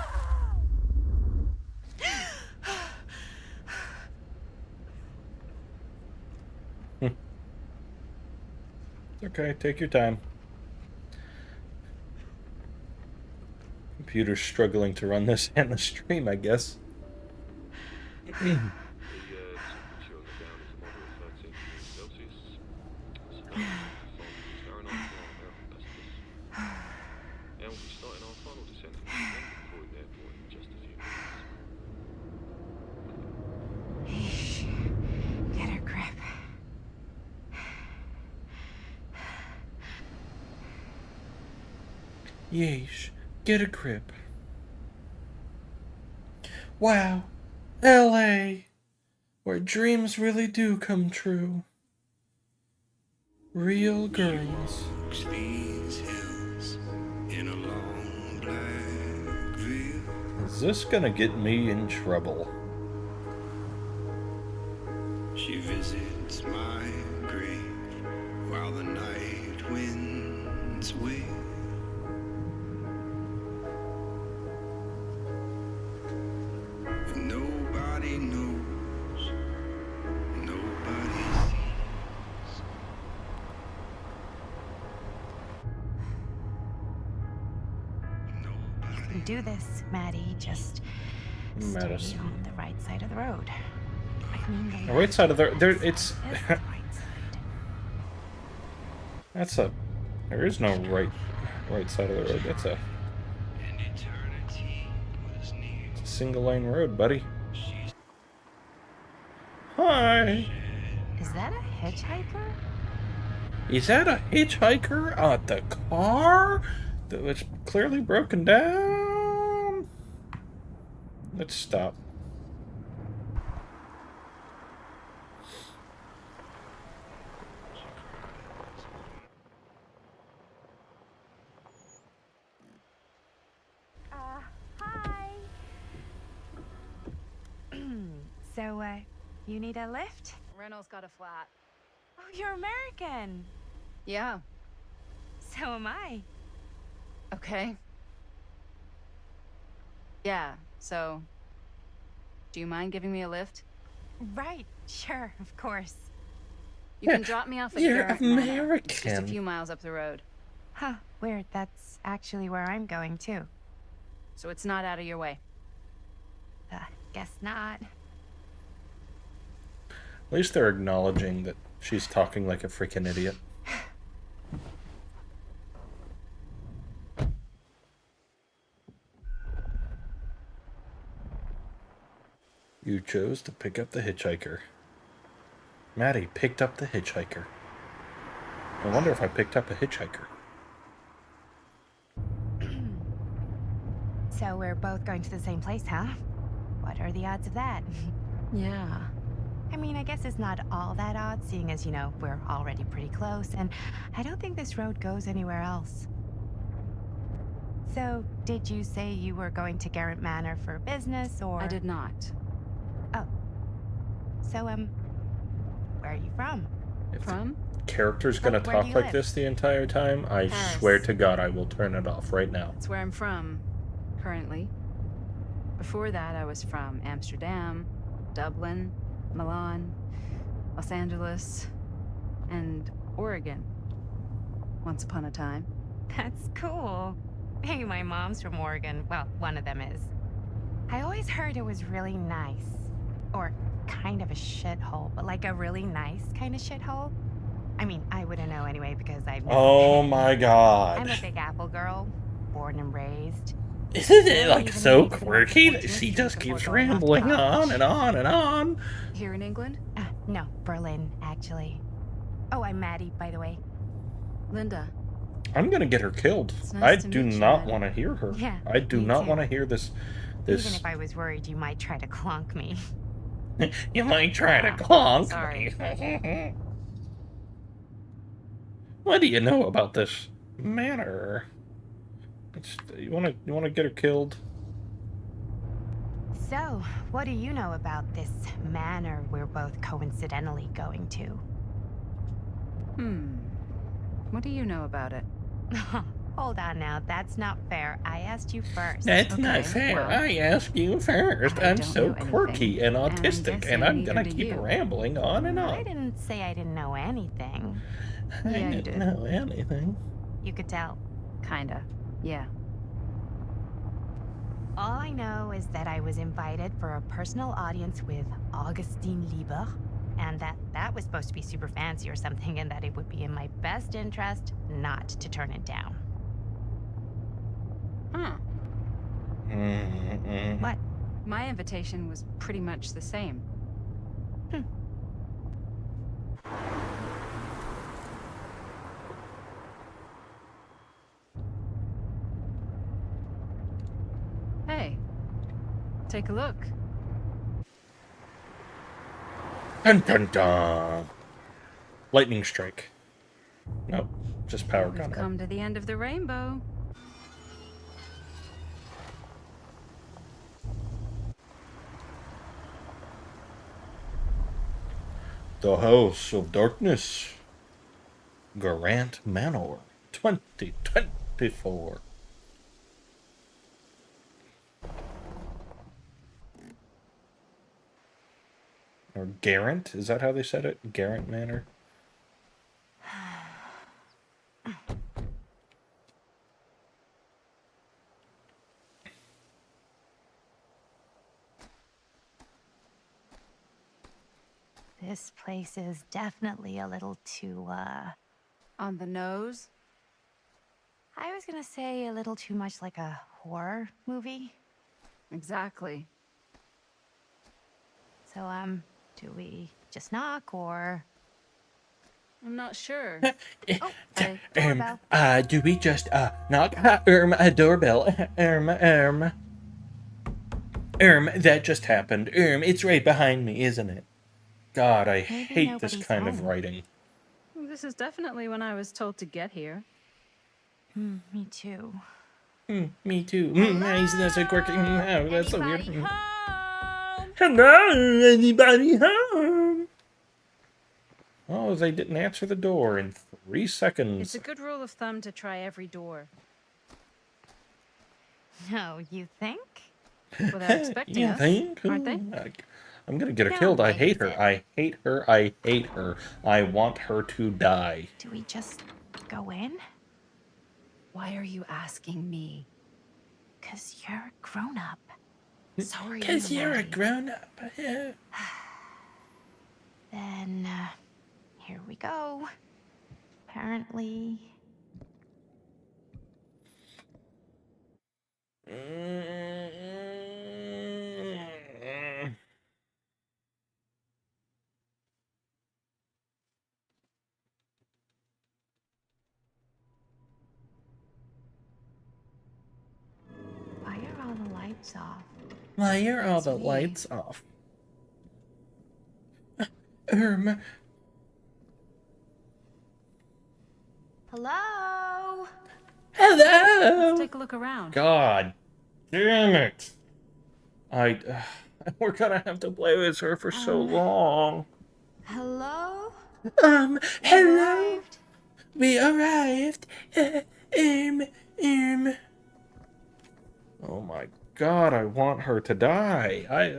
Okay, take your time. Computer's struggling to run this and the stream, I guess. Get a grip. Yeesh, get a grip. Wow, LA, where dreams really do come true. Real girls. Is this gonna get me in trouble? She visits my grave while the night winds wail. Nobody knows, nobody sees. You can do this, Maddie. Just stay Madison. on the right side of the road. I mean, The right side of there. It's. is the right side. That's a. There is no right side of the road. That's a. And eternity was near. It's a single lane road, buddy. Hi. Is that a hitchhiker? Is that a hitchhiker at the car? It's clearly broken down. Let's stop. Hi. So, you need a lift? Reynolds got a flat. Oh, you're American. Yeah. So am I. Okay. Yeah, so... Do you mind giving me a lift? Right, sure, of course. You can drop me off at You're Garrett Manor, just a American. few miles up the road. Huh, weird. That's actually where I'm going, too. So it's not out of your way. Guess not. At least they're acknowledging that she's talking like a freaking idiot. You chose to pick up the hitchhiker. Maddie picked up the hitchhiker. I wonder if I picked up a hitchhiker. So we're both going to the same place, huh? What are the odds of that? Yeah. I mean, I guess it's not all that odd, seeing as, you know, we're already pretty close, and I don't think this road goes anywhere else. So, did you say you were going to Garrett Manor for business, or...? I did not. Oh. So, where are you from? If From? the character's gonna Like, where do talk you like live? this the entire time, I Paris. swear to God I will turn it off right now. That's where I'm from, currently. Before that, I was from Amsterdam, Dublin, Milan, Los Angeles, and Oregon. Once upon a time. That's cool. Hey, my mom's from Oregon. Well, one of them is. I always heard it was really nice. Or kind of a shithole, but like a really nice kind of shithole. I mean, I wouldn't know anyway because I've never Oh been. my God. I'm a Big Apple girl, born and raised. Isn't it like Even so need to know quirky the that she 14th just before keeps going off to rambling college. on and on and on? Here in England? No, Berlin, actually. Oh, I'm Maddie, by the way. Linda. I'm gonna get her killed. It's I nice to do meet you, not Maddie. want to hear her. Yeah, I do me not too. want to hear this. Even if I was worried you might try to clonk me. You might try to clonk sorry. me. What do you know about this manor? You wanna get her killed? So, what do you know about this manor we're both coincidentally going to? What do you know about it? Hold on now, that's not fair. I asked you first. That's not Okay, fair. well, I asked you first. I I'm don't so know anything, quirky and and I'm autistic, and guessing I'm neither gonna do keep you. rambling on and I on. didn't say I didn't know anything. I Yeah, you didn't did. know anything. You could tell. Kinda. Yeah. All I know is that I was invited for a personal audience with Augustine Lieber, and that was supposed to be super fancy or something, and that it would be in my best interest not to turn it down. Huh. What? My invitation was pretty much the same. Hey, take a look. Dun dun dun. Lightning strike. Nope, just power We've gun. come to the end of the rainbow. The House of Darkness. Garant Manor 2024. Or Garant? Is that how they said it? Garant Manor? This place is definitely a little too, On the nose? I was gonna say a little too much like a horror movie. Exactly. So, do we just knock or? I'm not sure. Oh, doorbell. Do we just, knock? A doorbell. That just happened. It's right behind me, isn't it? God, I Maybe hate this nobody's kind of home. writing. This is definitely when I was told to get here. Me too. Me too. That's so quirky. That's so weird. Anybody home? Hello, anybody home? Oh, they didn't answer the door in 3 seconds. It's a good rule of thumb to try every door No, you think? without expecting You us, think? aren't they? I'm gonna get her No, killed. I wait, hate is her. it? I hate her. I hate her. I want her to die. Do we just go in? Why are you asking me? 'Cause you're a grown-up. So are you, Cause you're a Lily. grown-up. Yeah. Then, here we go. Apparently... Why are all the lights off? Why are all the me. lights off? Hello? Hello. Let's take a look around. God damn it! We're gonna have to play with her for so long. Hello? Hello. Arrived? We arrived. Oh my God! I want her to die. I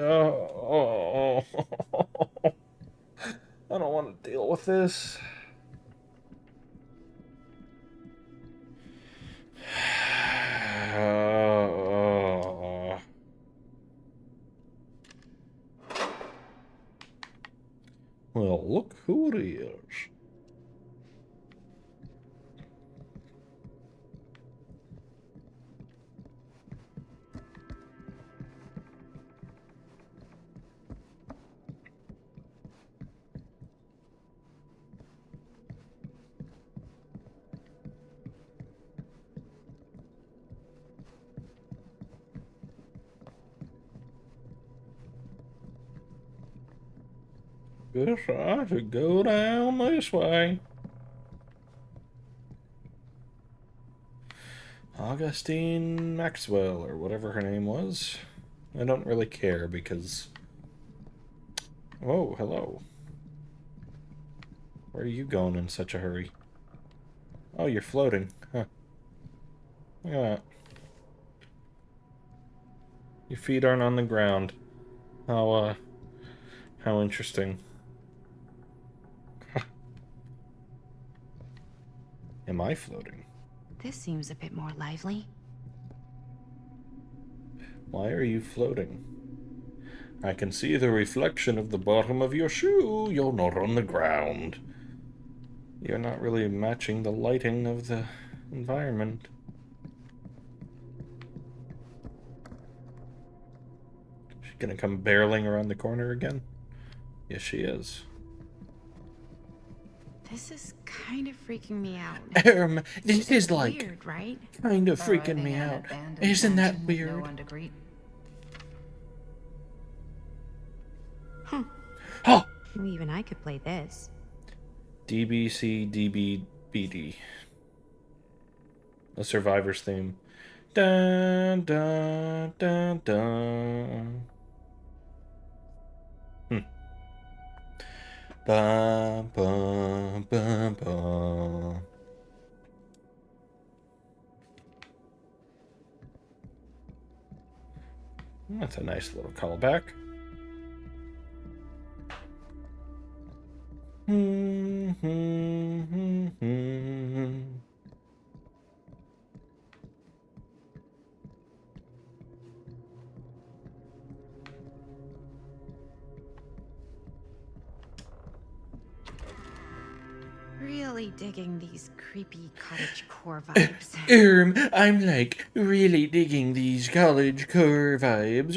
don't want to deal with this. Well, look who it is. Guess I should go down this way. Augustine Maxwell, or whatever her name was. I don't really care because... Oh, hello. Where are you going in such a hurry? Oh, you're floating. Huh. Look at that. Your feet aren't on the ground. How interesting. Am I floating? This seems a bit more lively. Why are you floating? I can see the reflection of the bottom of your shoe. You're not on the ground. You're not really matching the lighting of the environment. She's gonna come barreling around the corner again? Yes, she is. This is kind of freaking me out. This is like Weird, right? kind of freaking me out. Isn't that weird? No one to greet. Huh. Oh! Even I could play this. DBC DBBD. The Survivor's theme. Dun dun dun dun. Bum bum bum bum. That's a nice little callback. Really digging these creepy cottage core vibes. I'm like really digging these college core vibes.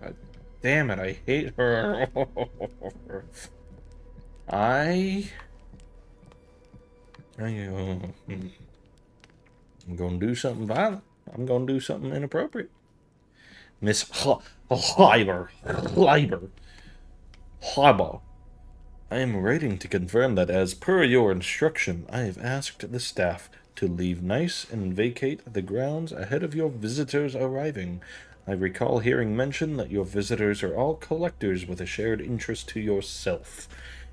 God damn it, I hate her. I'm gonna do something violent. I'm gonna do something inappropriate. Miss Hyber. I am writing to confirm that as per your instruction, I have asked the staff to leave nice and vacate the grounds ahead of your visitors arriving. I recall hearing mention that your visitors are all collectors with a shared interest to yourself.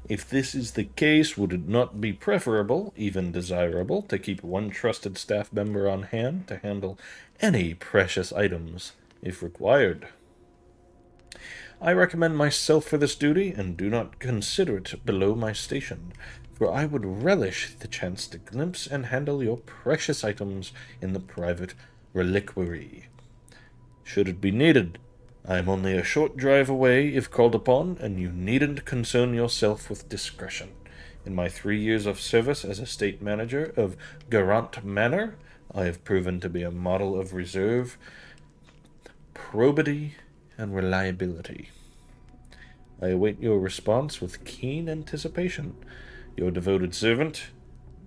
If this is the case, would it not be preferable, even desirable, to keep one trusted staff member on hand to handle any precious items, if required? I recommend myself for this duty, and do not consider it below my station, for I would relish the chance to glimpse and handle your precious items in the private reliquary. Should it be needed, I am only a short drive away if called upon, and you needn't concern yourself with discretion. In my 3 years of service as estate manager of Garant Manor, I have proven to be a model of reserve, probity, and reliability. I await your response with keen anticipation. Your devoted servant,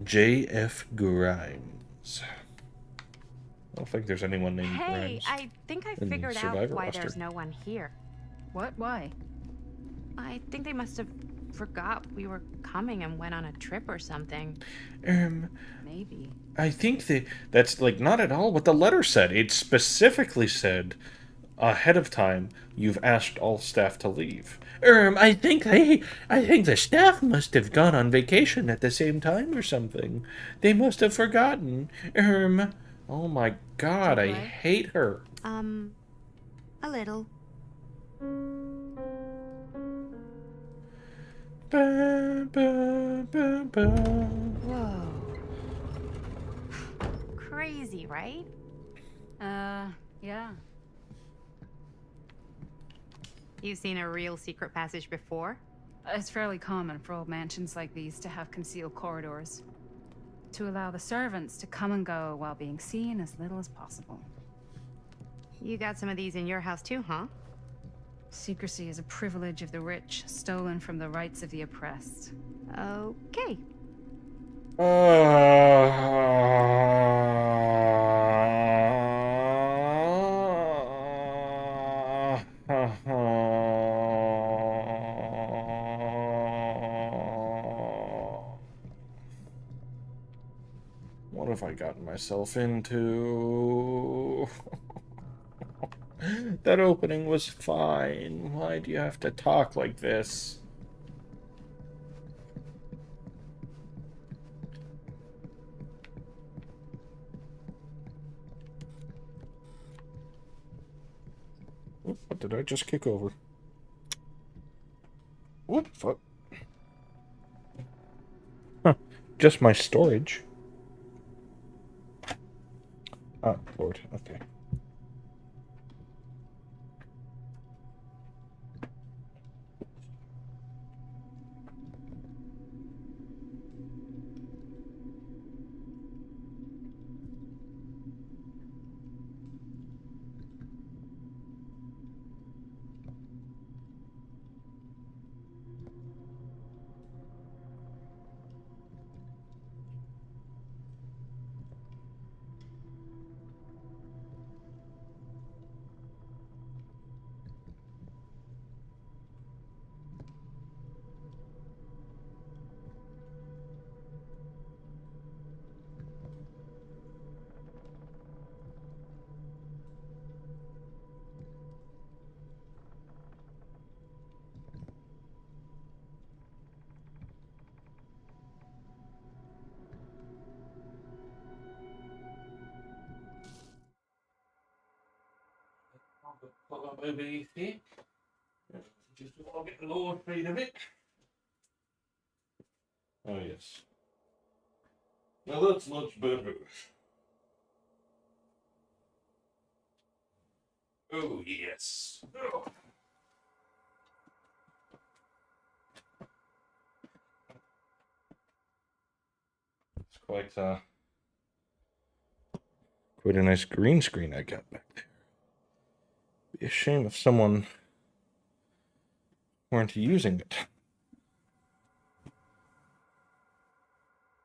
J.F. Grimes. I don't think there's anyone named Hey, Grimes. I think I in figured out Survivor why roster. there's no one here. What? Why? I think they must have forgot we were coming and went on a trip or something. Maybe. I think that's like not at all what the letter said. It specifically said ahead of time, you've asked all staff to leave. I think the staff must have gone on vacation at the same time or something. They must have forgotten. Oh my god, I hate her. A little. Ba, ba, ba, ba. Whoa. Crazy, right? Yeah. You've seen a real secret passage before? It's fairly common for old mansions like these to have concealed corridors, to allow the servants to come and go while being seen as little as possible. You got some of these in your house too, huh? Secrecy is a privilege of the rich, stolen from the rights of the oppressed. Okay. have I gotten myself into? That opening was fine. Why do you have to talk like this? What did I just kick over? Whoop, fuck. Huh. Just my storage. Oh, Lord. Okay. Just a bit lower speed of it. Oh yes. Now that's much better. Oh yes. Oh. It's quite a nice green screen I got back there. Be a shame if someone weren't using it.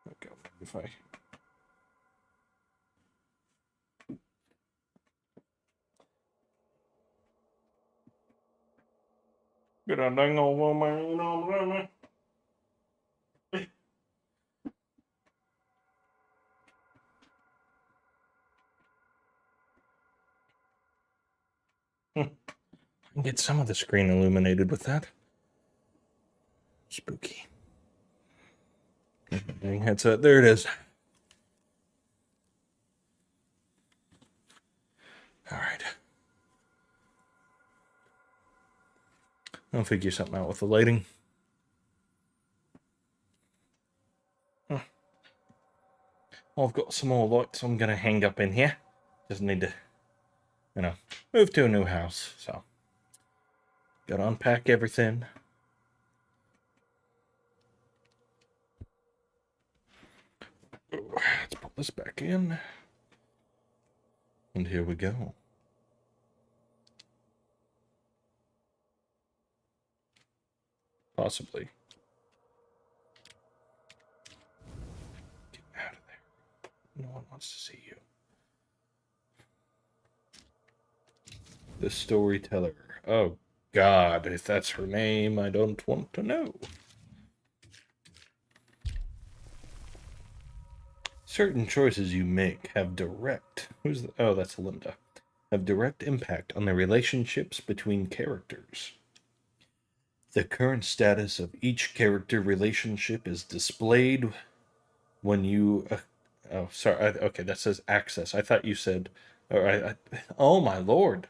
Okay, if I get a dang old woman. I can get some of the screen illuminated with that. Spooky. Dang headset. There it is. All right. I'll figure something out with the lighting. Well, I've got some more lights I'm going to hang up in here. Just need to, move to a new house. So, got to unpack everything. Let's put this back in. And here we go. Possibly. Get out of there. No one wants to see you. The storyteller. Oh, God. If that's her name, I don't want to know. Certain choices you make have direct... Oh, that's Linda. Have direct impact on the relationships between characters. The current status of each character relationship is displayed when you... oh, sorry. Okay, that says access. I thought you said... oh, my lord.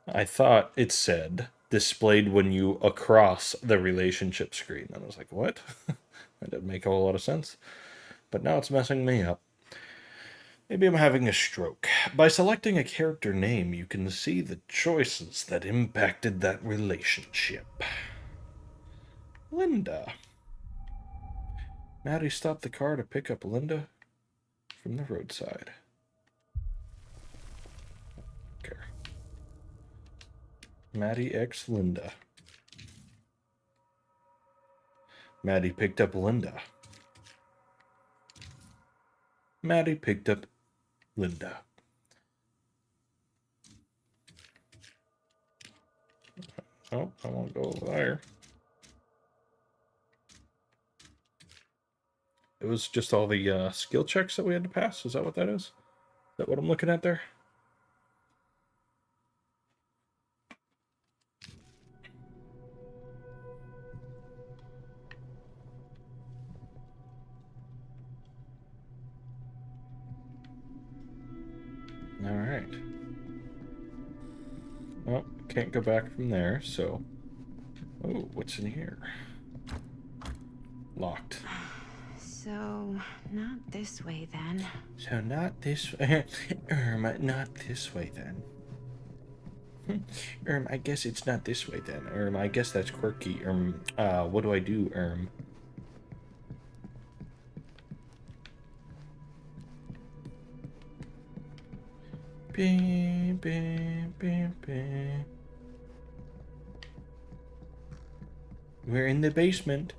I thought it said displayed when you across the relationship screen. And I was like, what? That didn't make a whole lot of sense. But now it's messing me up. Maybe I'm having a stroke. By selecting a character name, you can see the choices that impacted that relationship. Linda. Maddie stopped the car to pick up Linda from the roadside. Okay. Maddie x Linda. Maddie picked up Linda. Maddie picked up Linda. Oh, I won't go over there. It was just all the skill checks that we had to pass. Is that what that is? Is that what I'm looking at there? All right. Well, can't go back from there, so... Oh, what's in here? Locked. So, not this way then. So not this not this way then. I guess it's not this way then. I guess that's quirky. What do I do, We're in the basement.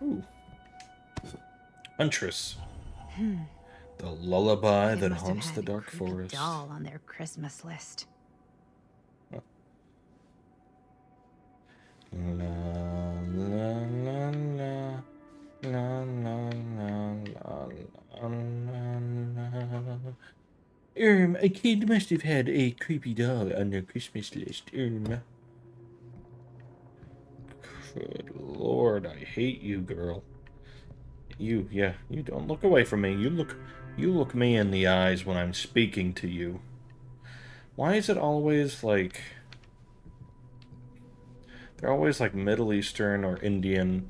Ooh. Huntress. The lullaby Kid that must have haunts had the a dark creepy forest. doll on their Christmas list. La la la la la la la la la. A kid must have had a creepy doll on their Christmas list. Good Lord, I hate you, girl. You don't look away from me. You look me in the eyes when I'm speaking to you. Why is it always like... They're always like Middle Eastern or Indian,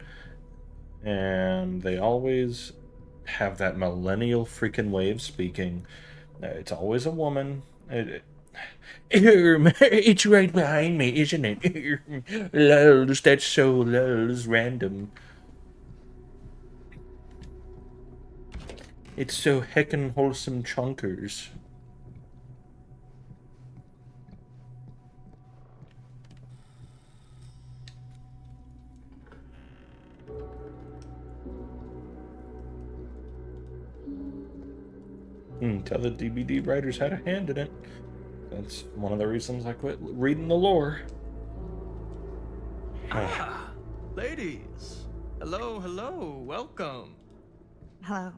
and they always have that millennial freaking way of speaking. It's always a woman. It's right behind me, isn't it? Lulz, that's so lulz random. It's so heckin' wholesome chunkers. Tell the DVD writers had a hand in it. That's one of the reasons I quit reading the lore. Ah, ladies. Hello, welcome. Hello.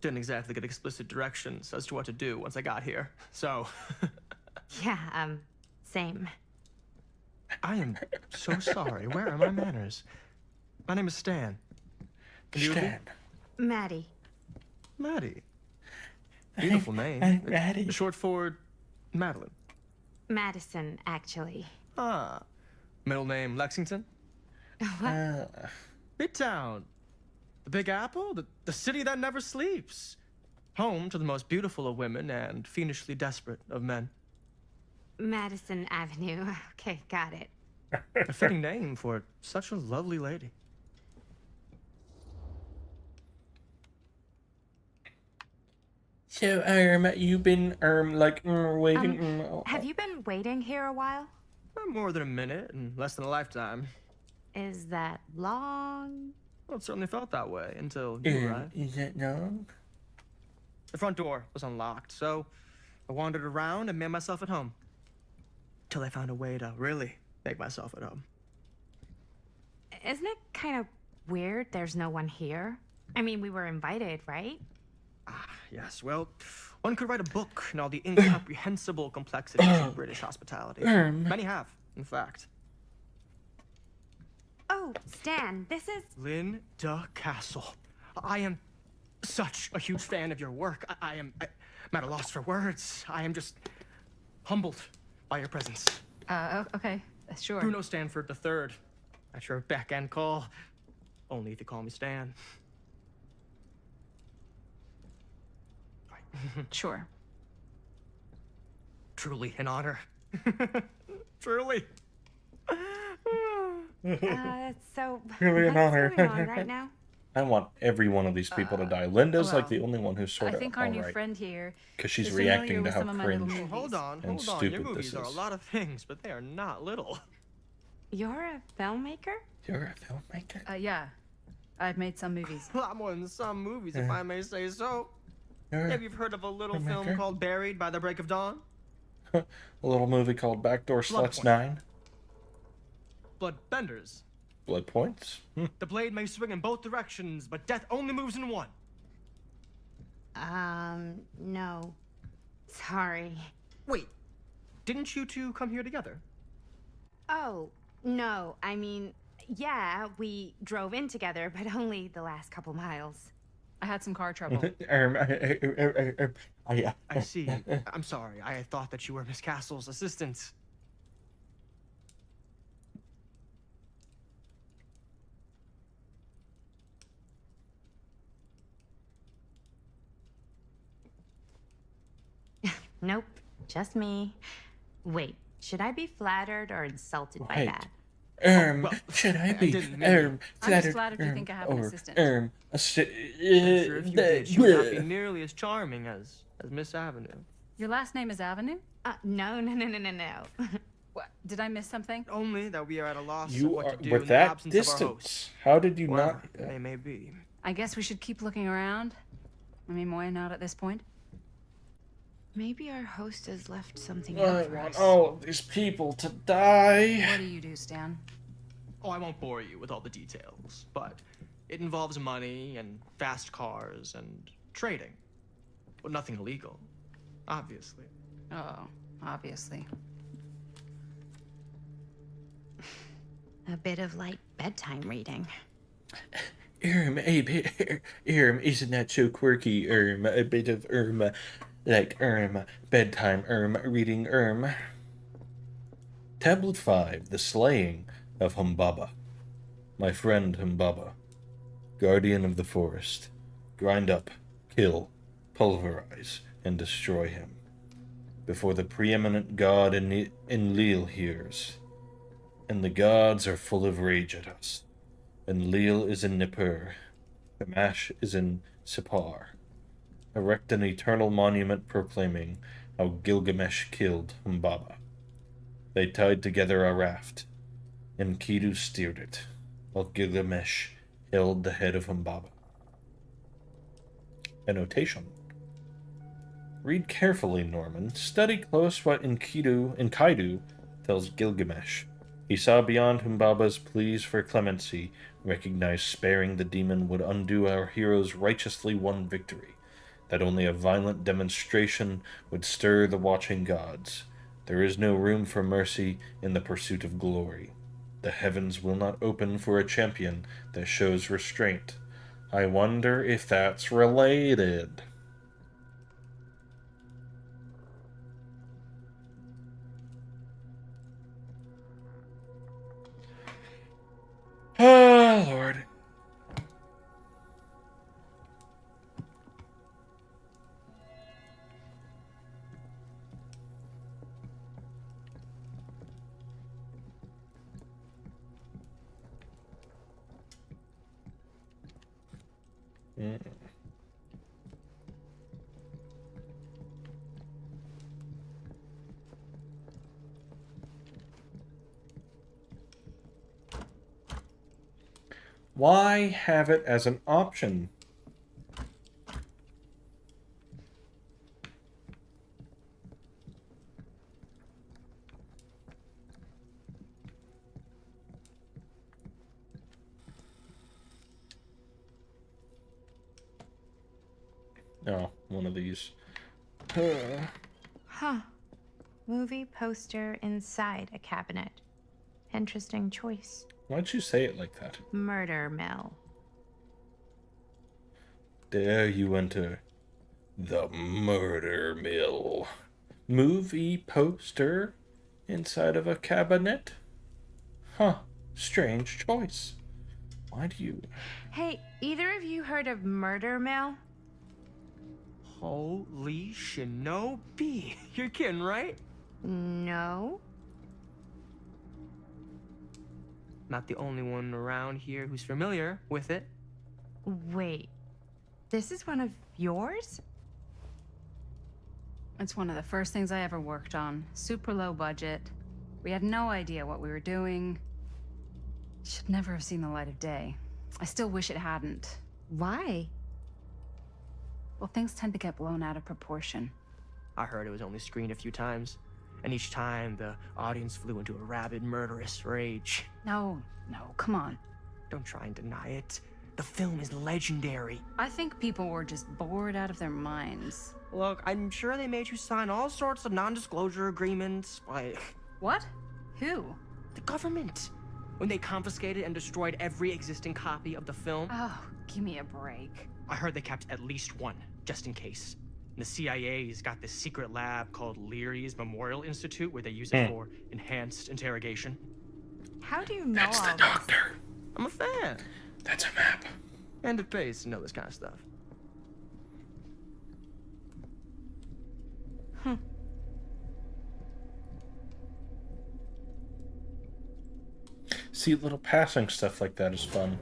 Didn't exactly get explicit directions as to what to do once I got here, so... Yeah, same. I am so sorry. Where are my manners? My name is Stan. And you? Stan. Maddie. Maddie. Beautiful name. I'm Maddie. Short for Madeline. Madison, actually. Ah. Middle name Lexington? What? Midtown. The Big Apple? The city that never sleeps. Home to the most beautiful of women and fiendishly desperate of men. Madison Avenue. Okay, got it. A fitting name for such a lovely lady. So, you've been, waiting, Have you been waiting here a while? More than a minute and less than a lifetime. Is that long? Well, it certainly felt that way until you arrived. Is that long? The front door was unlocked, so I wandered around and made myself at home. Till I found a way to really make myself at home. Isn't it kind of weird there's no one here? I mean, we were invited, right? Ah, yes, well, one could write a book in all the incomprehensible complexities of British hospitality. Many have, in fact. Oh, Stan, this is... Linda Castle. I am such a huge fan of your work. I'm at a loss for words. I am just humbled by your presence. Okay, sure. Bruno Stanford III, at your beck and call. Only if you call me Stan. Sure. Truly an honor. Truly. So... Really an honor. What's going on right now? I want every one of these people to die. Linda's like the only one who's sort I of think our new alright. friend here Because she's is reacting familiar to with how some of my little cringe movies. Hold on. and Your stupid movies this are a is. lot of things, but they are not little. You're a filmmaker? You're a filmmaker? Yeah. I've made some movies. A lot more than some movies, if I may say so. Maybe you've heard of a little film called Buried by the Break of Dawn? A little movie called Backdoor Sluts Bloodpoint. 9. Bloodbenders. Blood Points? The blade may swing in both directions, but death only moves in one. No. Sorry. Wait, didn't you two come here together? Oh, no. I mean, yeah, we drove in together, but only the last couple miles. I had some car trouble. I see. I'm sorry. I thought that you were Miss Castle's assistant. Nope, just me. Wait, should I be flattered or insulted by that? Should I be didn't mean- I'm flattered? just flattered you think I have an assistant. I'm sure if you did, she would not be nearly as charming as Miss Avenue. Your last name is Avenue? No. What? Did I miss something? Only that we are at a loss of You what are to do with in the that absence of our host. distance. How did you Well, not? they may be. I guess we should keep looking around. I mean, why not at this point? Maybe our host has left something I out for want us. all of these people to die. What do you do, Stan? Oh, I won't bore you with all the details, but it involves money and fast cars and trading. But nothing illegal, obviously. Oh, obviously. A bit of light bedtime reading. Isn't that so quirky? A bit of bedtime reading Tablet 5, The Slaying of Humbaba. My friend Humbaba, guardian of the forest, grind up, kill, pulverize, and destroy him, before the preeminent god Enlil hears. And the gods are full of rage at us. Enlil is in Nippur, Shamash is in Sippar. Erect an eternal monument proclaiming how Gilgamesh killed Humbaba. They tied together a raft. Enkidu steered it, while Gilgamesh held the head of Humbaba. Annotation. Read carefully, Norman. Study close what Enkidu tells Gilgamesh. He saw beyond Humbaba's pleas for clemency, recognized sparing the demon would undo our hero's righteously won victory, that only a violent demonstration would stir the watching gods. There is no room for mercy in the pursuit of glory. The heavens will not open for a champion that shows restraint. I wonder if that's related. Oh, Lord. Why have it as an option? Oh, one of these. Huh. Movie poster inside a cabinet. Interesting choice. Why'd you say it like that? Murder mill. Dare you enter the murder mill? Movie poster inside of a cabinet? Huh. Strange choice. Why do you... Hey, either of you heard of murder mill? Holy shinobi. You're kidding, right? No. Not the only one around here who's familiar with it. Wait. This is one of yours? It's one of the first things I ever worked on. Super low budget. We had no idea what we were doing. Should never have seen the light of day. I still wish it hadn't. Why? Well, things tend to get blown out of proportion. I heard it was only screened a few times, and each time the audience flew into a rabid, murderous rage. No, come on. Don't try and deny it. The film is legendary. I think people were just bored out of their minds. Look, I'm sure they made you sign all sorts of non-disclosure agreements, like... What? Who? The government. When they confiscated and destroyed every existing copy of the film. Oh, give me a break. I heard they kept at least one, just in case. The CIA's got this secret lab called Leary's Memorial Institute where they use it for enhanced interrogation. How do you know That's the all doctor. I'm a fan. That's a map. And it pays to know this kind of stuff. See, little passing stuff like that is fun.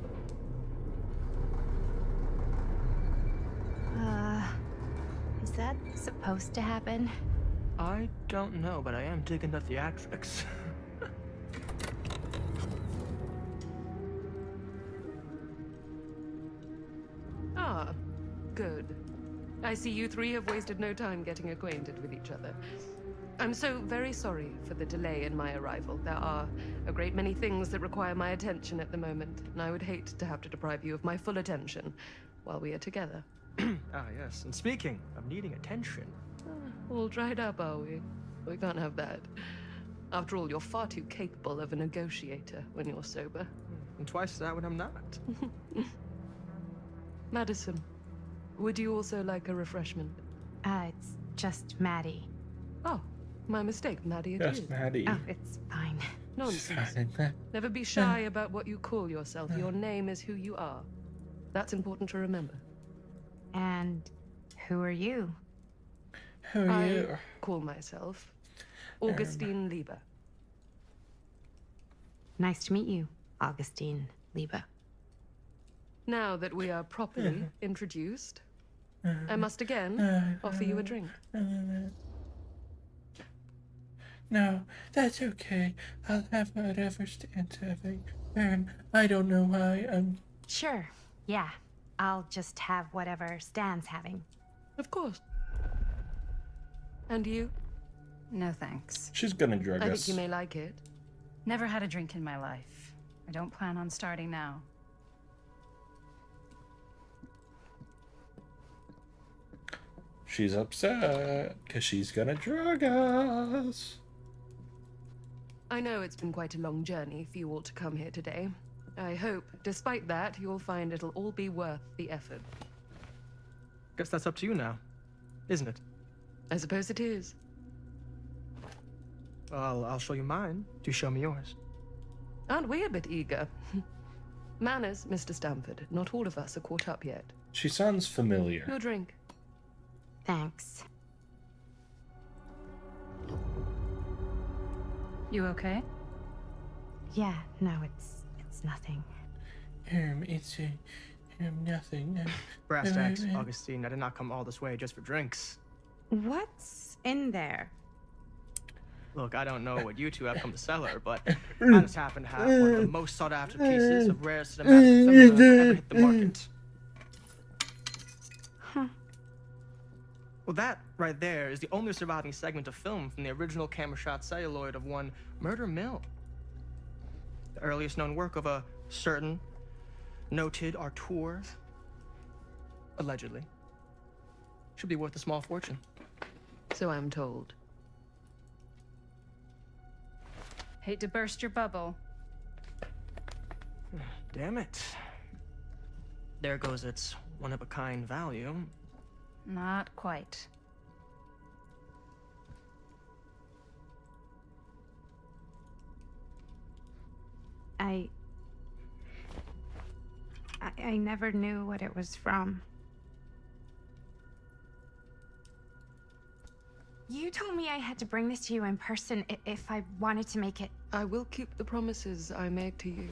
Is that supposed to happen? I don't know, but I am digging the theatrics. Ah, good. I see you three have wasted no time getting acquainted with each other. I'm so very sorry for the delay in my arrival. There are a great many things that require my attention at the moment, and I would hate to have to deprive you of my full attention while we are together. Ah, yes. And speaking of needing attention... All dried up, are we? We can't have that. After all, you're far too capable of a negotiator when you're sober. And twice that when I'm not. Madison, would you also like a refreshment? It's just Maddie. Oh, my mistake, Maddie it Yes, is. Maddie. Oh, it's fine. Nonsense. Fine. Never be shy about what you call yourself. Your name is who you are. That's important to remember. And who are you? Who are I you? call myself Augustine Lieber. Nice to meet you, Augustine Lieber. Now that we are properly introduced, I must again offer you a drink. No, that's okay. I'll have whatever Stan's having. I don't know why I'm... Sure, yeah. I'll just have whatever Stan's having. Of course. And you? No thanks. She's gonna drug I us. think you may like it. Never had a drink in my life. I don't plan on starting now. She's upset because she's gonna drug us. I know it's been quite a long journey for you all to come here today. I hope, despite that, you'll find it'll all be worth the effort. Guess that's up to you now, isn't it? I suppose it is. Well, I'll show you mine. Do show me yours. Aren't we a bit eager? Manners, Mr. Stamford. Not all of us are caught up yet. She sounds familiar. Your drink. Thanks. You okay? Yeah, no, it's nothing. It's nothing. Brass tacks, Augustine. I did not come all this way just for drinks. What's in there? Look, I don't know what you two have come to cellar, but I just happen to have one of the most sought-after pieces of rare cinematic film that ever hit the market. Well, that right there is the only surviving segment of film from the original camera shot celluloid of one Murder Mill. The earliest known work of a certain noted auteur, allegedly. Should be worth a small fortune. So I'm told. Hate to burst your bubble. Damn it. There goes its one-of-a-kind value. Not quite. I never knew what it was from. You told me I had to bring this to you in person if I wanted to make it. I will keep the promises I made to you.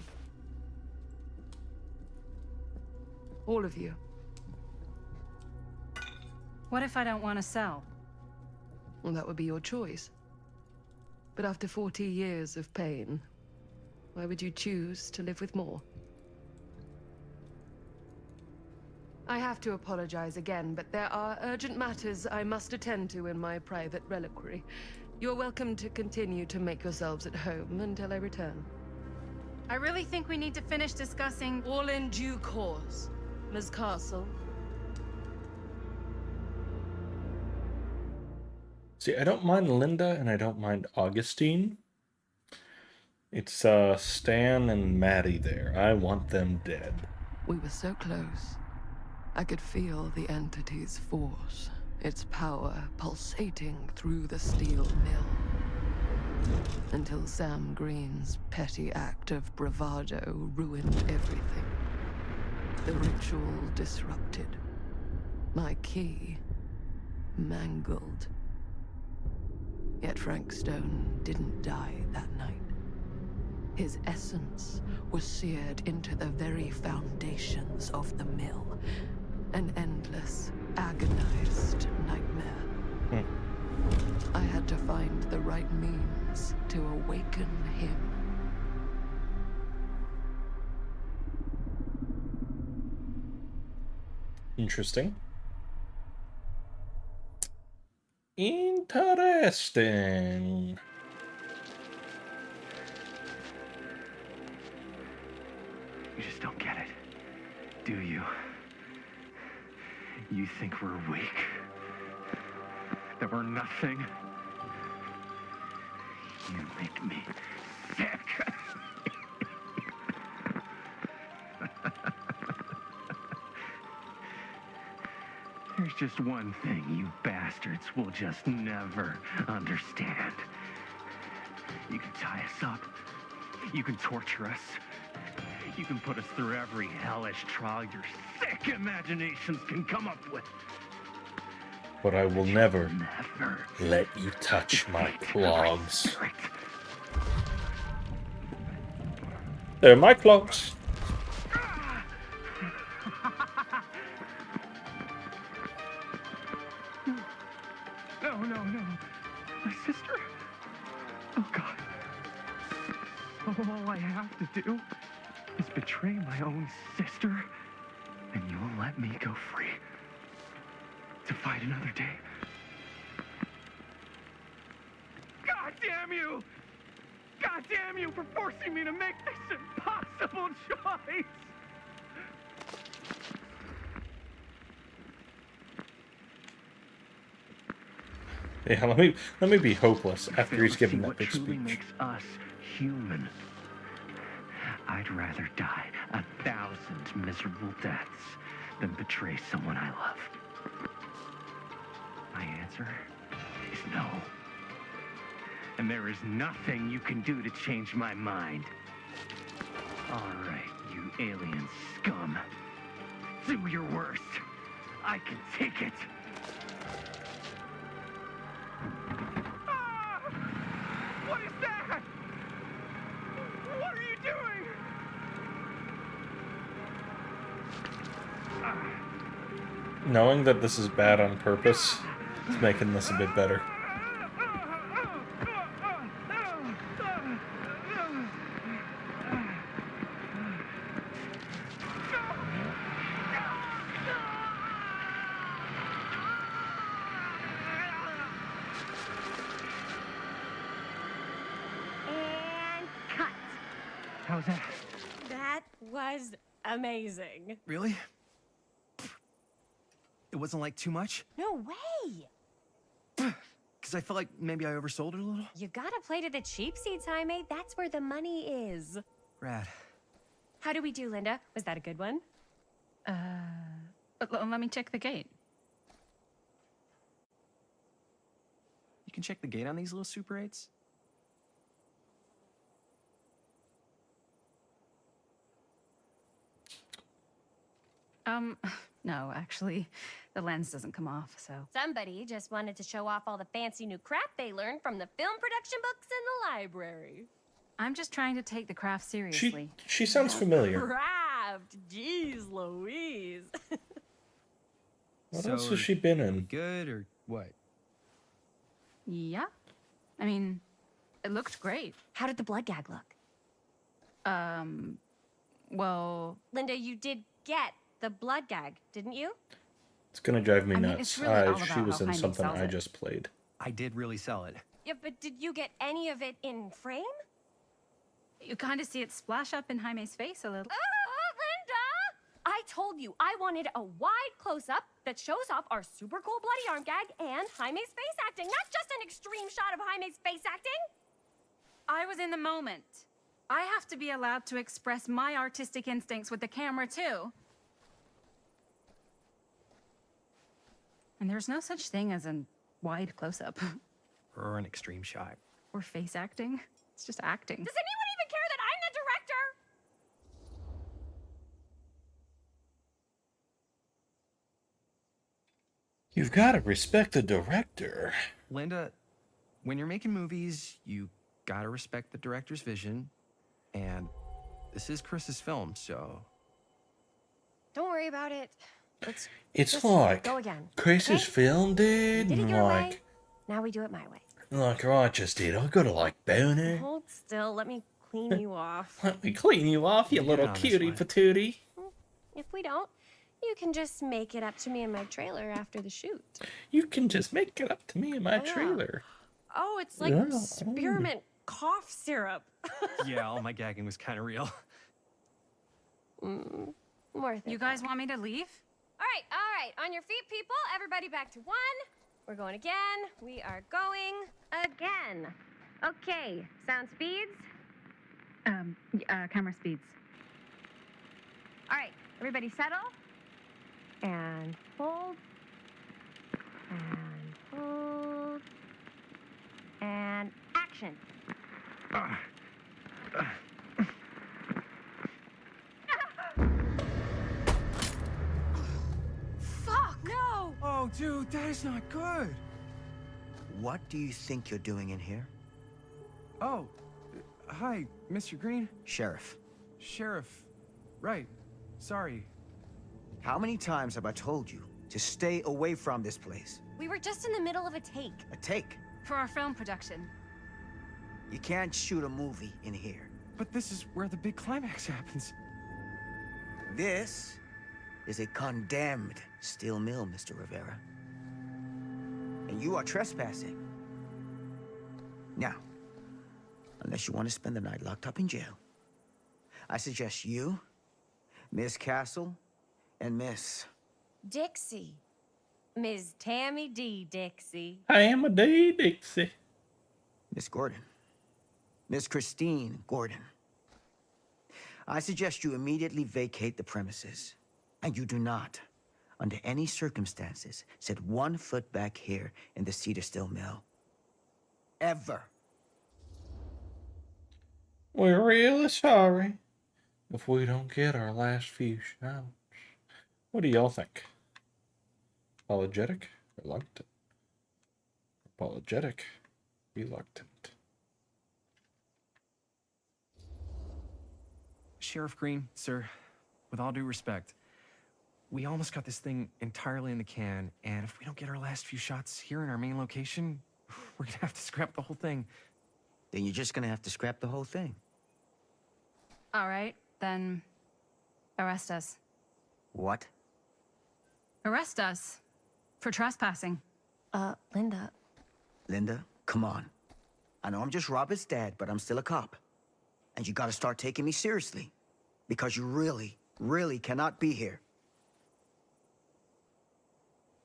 All of you. What if I don't want to sell? Well, that would be your choice. But after 40 years of pain, why would you choose to live with more? I have to apologize again, but there are urgent matters I must attend to in my private reliquary. You're welcome to continue to make yourselves at home until I return. I really think we need to finish discussing. All in due course, Ms. Castle. See, I don't mind Linda and I don't mind Augustine. It's Stan and Maddie there. I want them dead. We were so close. I could feel the entity's force, its power pulsating through the steel mill. Until Sam Green's petty act of bravado ruined everything. The ritual disrupted. My key mangled. Yet Frank Stone didn't die that night. His essence was seared into the very foundations of the mill. An endless, agonized nightmare. I had to find the right means to awaken him. Interesting. Interesting. You just don't get it, do you? You think we're weak? That we're nothing? You make me sick. There's just one thing you bastards will just never understand. You can tie us up. You can torture us. You can put us through every hellish trial your sick imaginations can come up with. But I will never let you touch my clogs. They're my clogs. No, no, no. My sister? Oh, God. All I have to do is betray my own sister, and you'll let me go free to fight another day. God damn you! God damn you for forcing me to make this impossible choice! Yeah, let me be hopeless after he's given that big truly speech. makes us human. I'd rather die 1,000 miserable deaths than betray someone I love. My answer is no. And there is nothing you can do to change my mind. All right, you alien scum. Do your worst. I can take it. Ah! What is that? What are you doing? Knowing that this is bad on purpose is making this a bit better. And cut. How's that? That was amazing. Really? It wasn't like too much? No way. Because I felt like maybe I oversold it a little? You gotta play to the cheap seats, Jaime. That's where the money is. Rad. How do we do, Linda? Was that a good one? Let me check the gate. You can check the gate on these little Super 8s? No, actually, the lens doesn't come off, so. Somebody just wanted to show off all the fancy new crap they learned from the film production books in the library. I'm just trying to take the craft seriously. She sounds familiar. Craft! Jeez Louise. What else has she been in? Good or what? Yeah. I mean, it looked great. How did the blood gag look? Well... Linda, you did get the blood gag, didn't you? It's gonna drive me I mean, nuts. it's really all about She was how in Jaime something sells I it. just played. I did really sell it. Yeah, but did you get any of it in frame? You kind of see it splash up in Jaime's face a little. Linda! I told you I wanted a wide close-up that shows off our super cool bloody arm gag and Jaime's face acting, not just an extreme shot of Jaime's face acting. I was in the moment. I have to be allowed to express my artistic instincts with the camera, too. And there's no such thing as a wide close-up. Or an extreme shot. Or face acting. It's just acting. Does anyone even care that I'm the director? You've got to respect the director. Linda, when you're making movies, you gotta respect the director's vision. And this is Chris's film, so... Don't worry about it. Let's It's just like go again. Chris's okay? film, dude. You did it and your like, way. Now we do it my way. like I just did. I gotta like boner. Hold still. Let me clean you off. Let me clean you off, you Get little on this cutie one. patootie. If we don't, you can just make it up to me in my trailer after the shoot. You can just make it up to me in my Yeah. trailer. Oh, it's like Yeah. spearmint cough syrup. Yeah, all my gagging was kind of real. Worth it. You guys want me to leave? All right. On your feet, people. Everybody back to 1. We're going again. We are going again. Okay. Sound speeds. Camera speeds. All right. Everybody settle. And hold. And hold. And action. Fuck, no! Oh, dude, that is not good. What do you think you're doing in here? Oh, hi, Mr. Green. Sheriff, Sheriff. Right. Sorry. how many times have I told you to stay away from this place? We were just in the middle of a take. A take. For our film production. You can't shoot a movie in here. But this is where the big climax happens. This is a condemned steel mill, Mr. Rivera. And you are trespassing. Now, unless you want to spend the night locked up in jail, I suggest you, Miss Castle, and Miss... Dixie. Ms. Tammy D. Dixie. I am a day Dixie. Miss Gordon. Miss Christine Gordon. I suggest you immediately vacate the premises. And you do not, under any circumstances, set 1 foot back here in the Cedar Steel Mill. Ever. We're really sorry if we don't get our last few shots. What do y'all think? Apologetic? Reluctant? Apologetic? Reluctant? Sheriff Green, sir, with all due respect, we almost got this thing entirely in the can, and if we don't get our last few shots here in our main location, we're gonna have to scrap the whole thing. Then you're just gonna have to scrap the whole thing. All right, then arrest us. What? Arrest us for trespassing. Linda. Linda, come on. I know I'm just Robert's dad, but I'm still a cop. And you gotta start taking me seriously. Because you really, really cannot be here.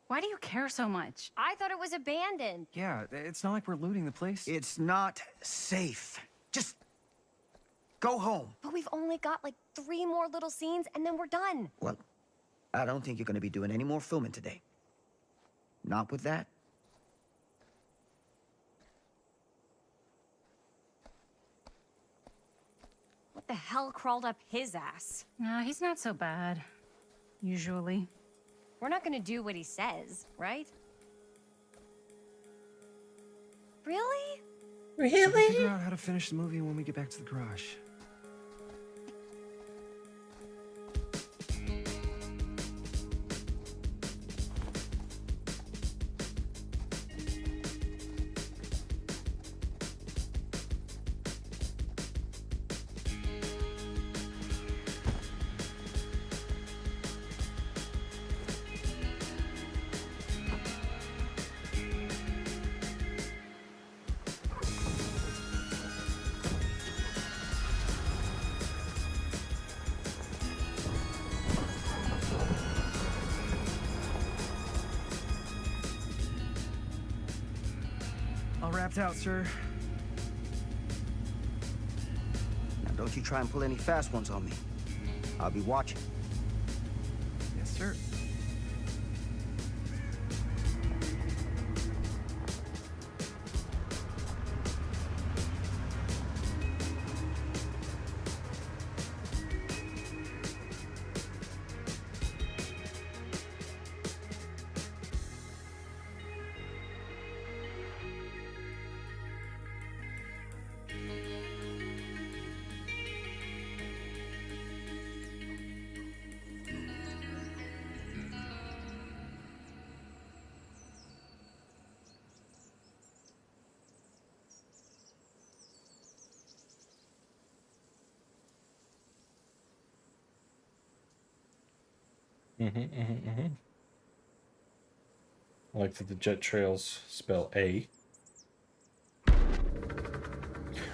Why do you care so much? I thought it was abandoned. Yeah, it's not like we're looting the place. It's not safe. Just go home. But we've only got like 3 more little scenes and then we're done. Well, I don't think you're gonna be doing any more filming today. Not with that. What the hell crawled up his ass? No, he's not so bad. Usually. We're not gonna do what he says, right? Really? We'll figure out how to finish the movie when we get back to the garage. All wrapped out, sir. Now, don't you try and pull any fast ones on me. I'll be watching. Yes, sir. I like that the jet trails spell A.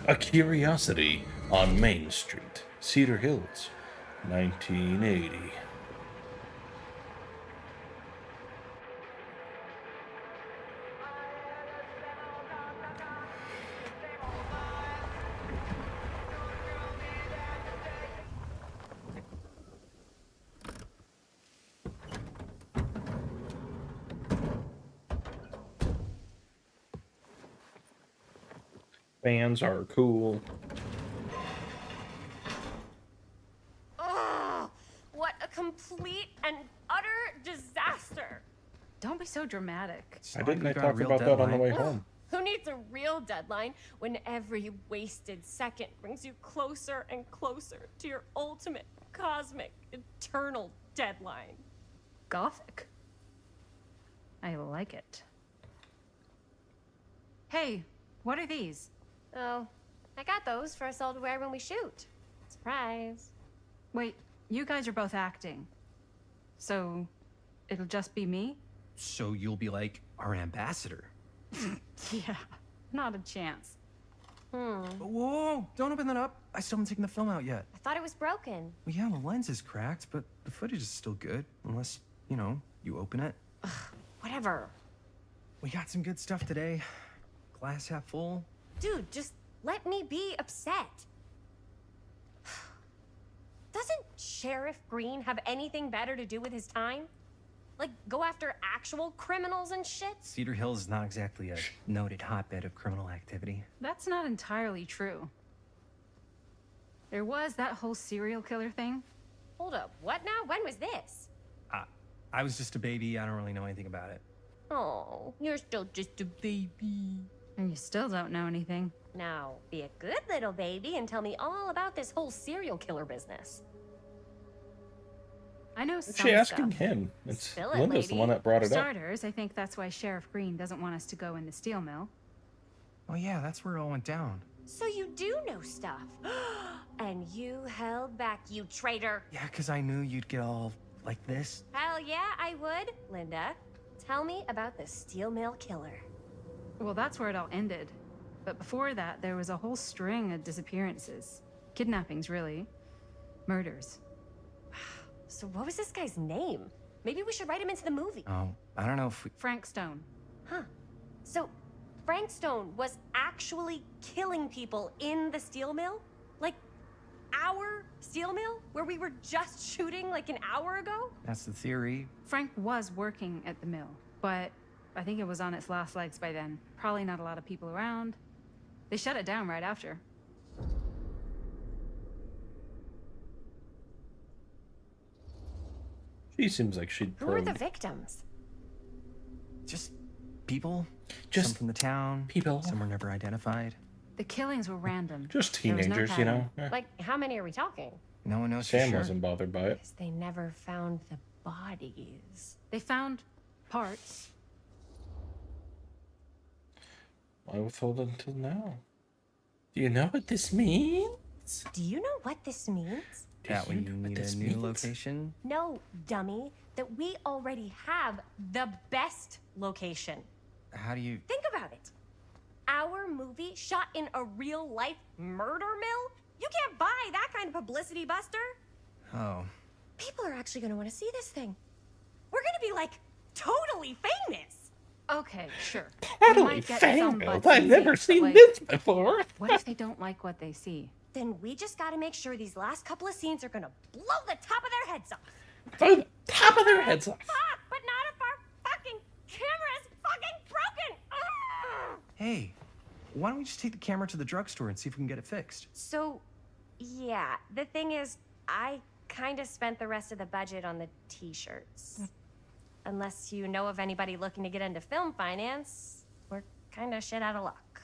A Curiosity on Main Street, Cedar Hills, 1980. Fans are cool. Ugh! What a complete and utter disaster! Don't be so dramatic. I didn't talk about that on the way home. Who needs a real deadline when every wasted second brings you closer and closer to your ultimate, cosmic, eternal deadline? Gothic. I like it. Hey, what are these? Oh, I got those for us all to wear when we shoot. Surprise. Wait, you guys are both acting. So, it'll just be me? So you'll be like our ambassador. Yeah, not a chance. Whoa, don't open that up. I still haven't taken the film out yet. I thought it was broken. Well, yeah, the lens is cracked, but the footage is still good. Unless, you know, you open it. Whatever. We got some good stuff today. Glass half full. Dude, just let me be upset. Doesn't Sheriff Green have anything better to do with his time? Like, go after actual criminals and shit? Cedar Hills is not exactly a noted hotbed of criminal activity. That's not entirely true. There was that whole serial killer thing. Hold up, what now? When was this? I was just a baby. I don't really know anything about it. Oh, you're still just a baby. And you still don't know anything. Now, be a good little baby and tell me all about this whole serial killer business. I know What's some she asking stuff. him? It's Spill it, Linda's the lady. one that brought For it up. starters, I think that's why Sheriff Green doesn't want us to go in the steel mill. Oh yeah, that's where it all went down. So you do know stuff. And you held back, you traitor. Yeah, because I knew you'd get all like this. Hell yeah, I would. Linda, tell me about the steel mill killer. Well, that's where it all ended. But before that, there was a whole string of disappearances. Kidnappings, really. Murders. So what was this guy's name? Maybe we should write him into the movie. Oh, I don't know if we... Frank Stone. Huh. So Frank Stone was actually killing people in the steel mill? Like, our steel mill? Where we were just shooting like an hour ago? That's the theory. Frank was working at the mill, but I think it was on its last legs by then. Probably not a lot of people around. They shut it down right after. She seems like she'd Who are the probe. victims? Just people. Just some from the town. people. Some were never identified. The killings were random. Just There was no teenagers, you know? pattern. Yeah. Like, how many are we talking? No one knows Sam for sure. wasn't bothered by it. Because they never found the bodies. They found parts. Why withhold it until now? Do you know what this means? Do you know what this means? That we you know what need a this new means? location. No, dummy. That we already have the best location. How do you... Think about it. Our movie shot in a real-life murder mill? You can't buy that kind of publicity, Buster. Oh. People are actually going to want to see this thing. We're going to be, like, totally famous. Okay, sure. We Totally might get some fangled. butts I've and never seats, but, seen like, this before. What if they don't like what they see? Then we just gotta make sure these last couple of scenes are gonna blow the top of their heads off. Blow the top of their heads off. Fuck, but not if our fucking camera is fucking broken. Ugh. Hey, why don't we just take the camera to the drugstore and see if we can get it fixed? So, yeah, the thing is, I kind of spent the rest of the budget on the t-shirts. Unless you know of anybody looking to get into film finance, we're kind of shit out of luck.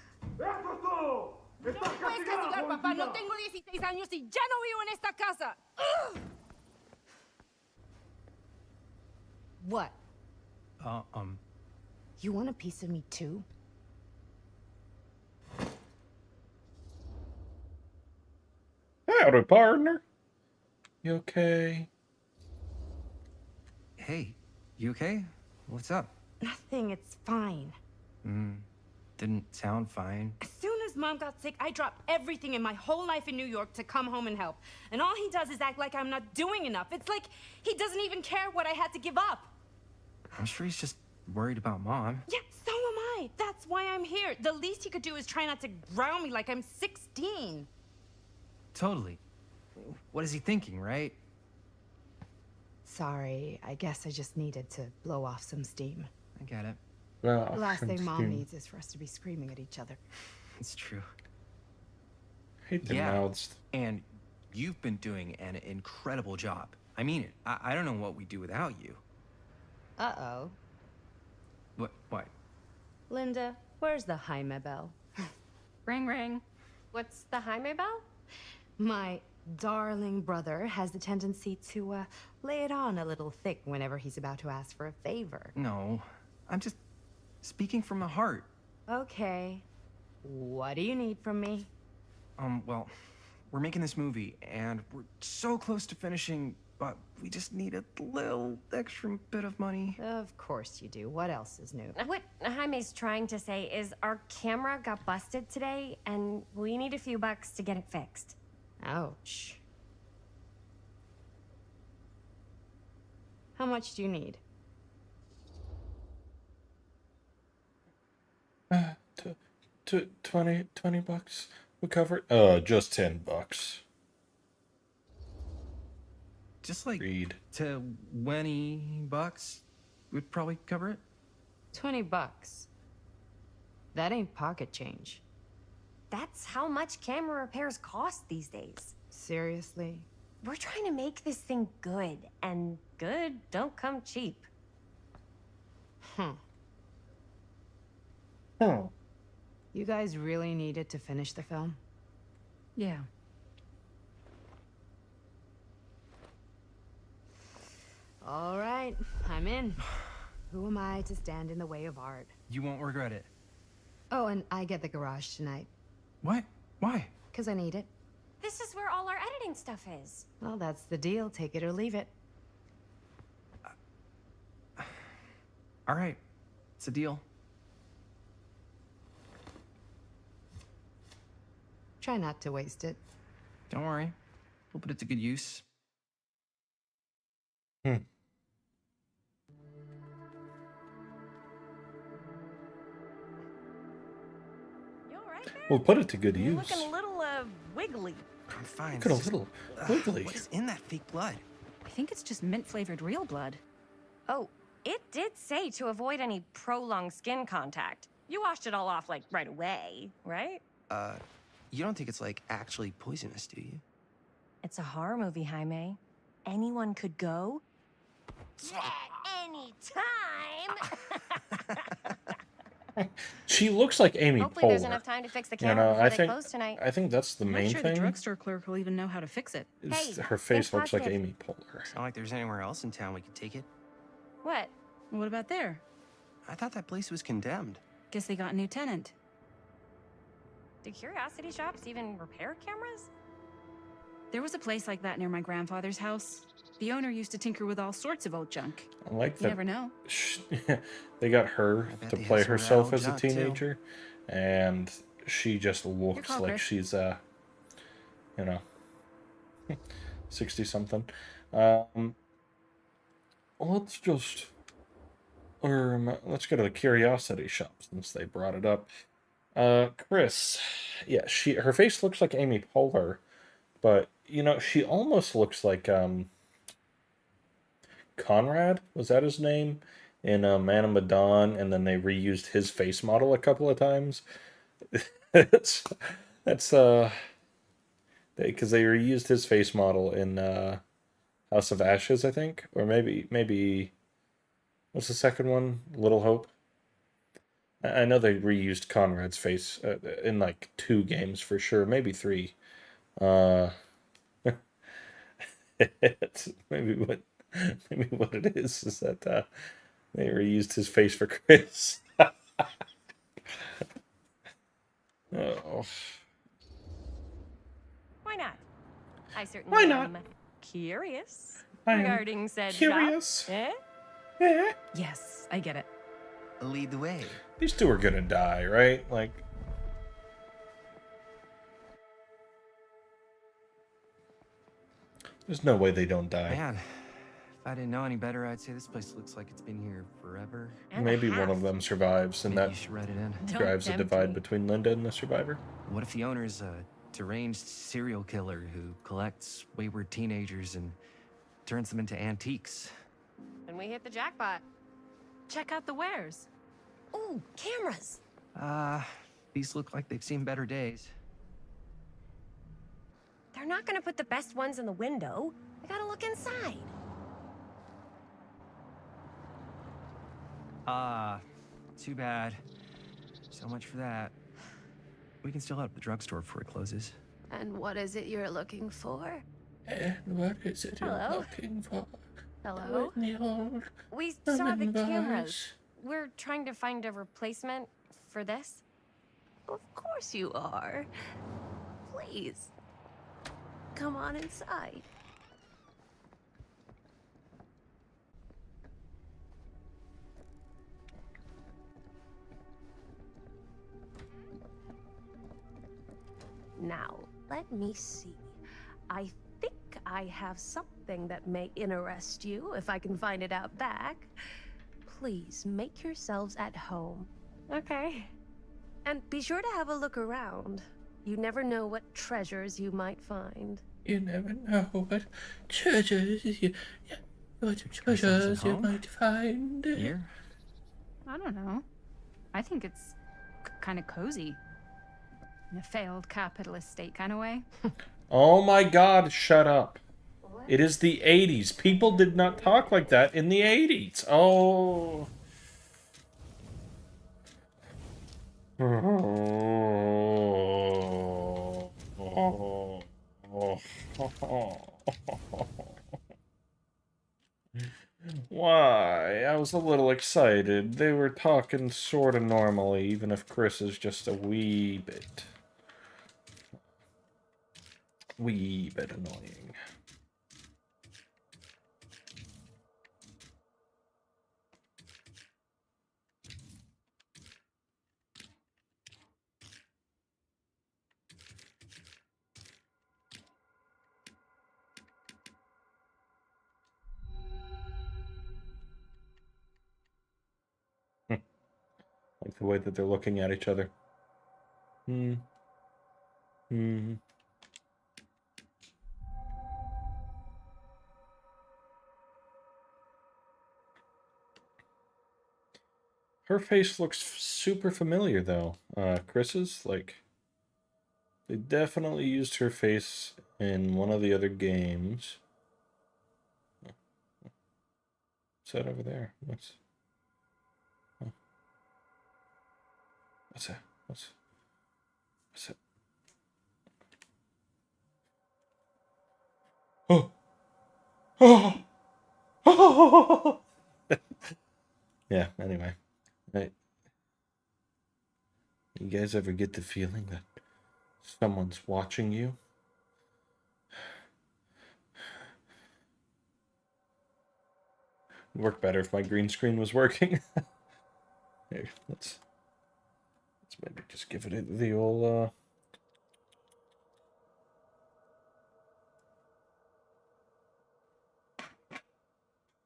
What? Uh, You want a piece of me too? Howdy, partner. You okay? Hey, you okay? What's up? Nothing, it's fine. Didn't sound fine. As soon as Mom got sick, I dropped everything in my whole life in New York to come home and help. And all he does is act like I'm not doing enough. It's like he doesn't even care what I had to give up. I'm sure he's just worried about Mom. Yeah, so am I. That's why I'm here. The least he could do is try not to ground me like I'm 16. Totally. What is he thinking, right? Sorry, I guess I just needed to blow off some steam. I get it. Well, The last thing Mom needs is for us to be screaming at each other. It's true. Hate the Yeah. mouths. And you've been doing an incredible job. I mean it. I don't know what we'd do without you. Uh-oh. What? Linda, where's the Jaime bell? Ring, ring. What's the Jaime bell? My darling brother has the tendency to, lay it on a little thick whenever he's about to ask for a favor. No, I'm just speaking from the heart. Okay. What do you need from me? Well, we're making this movie, and we're so close to finishing, but we just need a little extra bit of money. Of course you do. What else is new? What Jaime's trying to say is our camera got busted today, and we need a few bucks to get it fixed. Ouch. How much do you need? $20 we covered. Just $10. Just like Read. $20 would probably cover it. $20. That ain't pocket change. That's how much camera repairs cost these days. Seriously? We're trying to make this thing good, and good don't come cheap. Huh. Oh. You guys really needed to finish the film? Yeah. All right, I'm in. Who am I to stand in the way of art? You won't regret it. Oh, and I get the garage tonight. What? Why? 'Cause I need it. This is where all our editing stuff is. Well, that's the deal. Take it or leave it. All right, it's a deal. Try not to waste it. Don't worry. We'll put it to good use. You all right there? We'll put it to good You're use. looking a little, wiggly. I'm fine. Look at a It's just- little wiggly. What is in that fake blood? I think it's just mint-flavored real blood. Oh, it did say to avoid any prolonged skin contact. You washed it all off, like, right away, right? You don't think it's, like, actually poisonous, do you? It's a horror movie, Jaime. Anyone could go. At any time. She looks like Amy Hopefully there's Poehler. enough time to fix the You camera know, before I they think close tonight. I think that's the I'm main not sure the thing. drugstore clerk will even know how to fix it. Is Hey, her face think looks like positive. Amy Poehler. It's not like there's anywhere else in town we could take it. What? What about there? I thought that place was condemned. Guess they got a new tenant. Do curiosity shops even repair cameras? There was a place like that near my grandfather's house. The owner used to tinker with all sorts of old junk. I like You that. never know. They got her I bet to they have play some herself rad as a junk, too. teenager, and she just looks call, like Chris. she's 60 something. Let's just let's go to the curiosity shop since they brought it up. Chris, yeah, her face looks like Amy Poehler, but you know, she almost looks like Conrad, was that his name? In Man of Medan, and then they reused his face model a couple of times. that's because they reused his face model in House of Ashes, I think, or maybe what's the second one? Little Hope. I know they reused Conrad's face in like 2 games for sure, maybe 3. It's maybe what it is that they reused his face for Chris. Oh. Why not? I certainly am curious regarding said curious. shop. Eh? Yes, I get it. Lead the way. These two are gonna die, right? Like, there's no way they don't die. Man, if I didn't know any better, I'd say this place looks like it's been here forever. Maybe one of them survives, and that You should write it in. drives the divide between Linda and the survivor. What if the owner's a deranged serial killer who collects wayward teenagers and turns them into antiques? And we hit the jackpot. Check out the wares. Ooh, cameras. These look like they've seen better days. They're not gonna put the best ones in the window. I gotta look inside. Too bad. So much for that. We can still head up the drugstore before it closes. And what is it you're looking for? And what is it Hello? you're looking for? Hello? We saw the cameras. We're trying to find a replacement for this. Of course you are. Please, come on inside. Now, let me see. I think I have something that may interest you, if I can find it out back. Please make yourselves at home. Okay. And be sure to have a look around. You never know what treasures you might find. You never know what treasures you might find. Here? I don't know. I think it's kind of cozy. In a failed capitalist state kind of way. Oh my god, shut up. It is the 80s. People did not talk like that in the 80s. Oh. Why? I was a little excited. They were talking sort of normally, even if Chris is just a wee bit annoying. Like the way that they're looking at each other. Her face looks super familiar, though. Chris's, like, they definitely used her face in one of the other games. What's that over there? What's that? What's that? Oh! Oh! Oh! Yeah, anyway. You guys ever get the feeling that someone's watching you? It'd work better if my green screen was working. Here, let's maybe just give it the old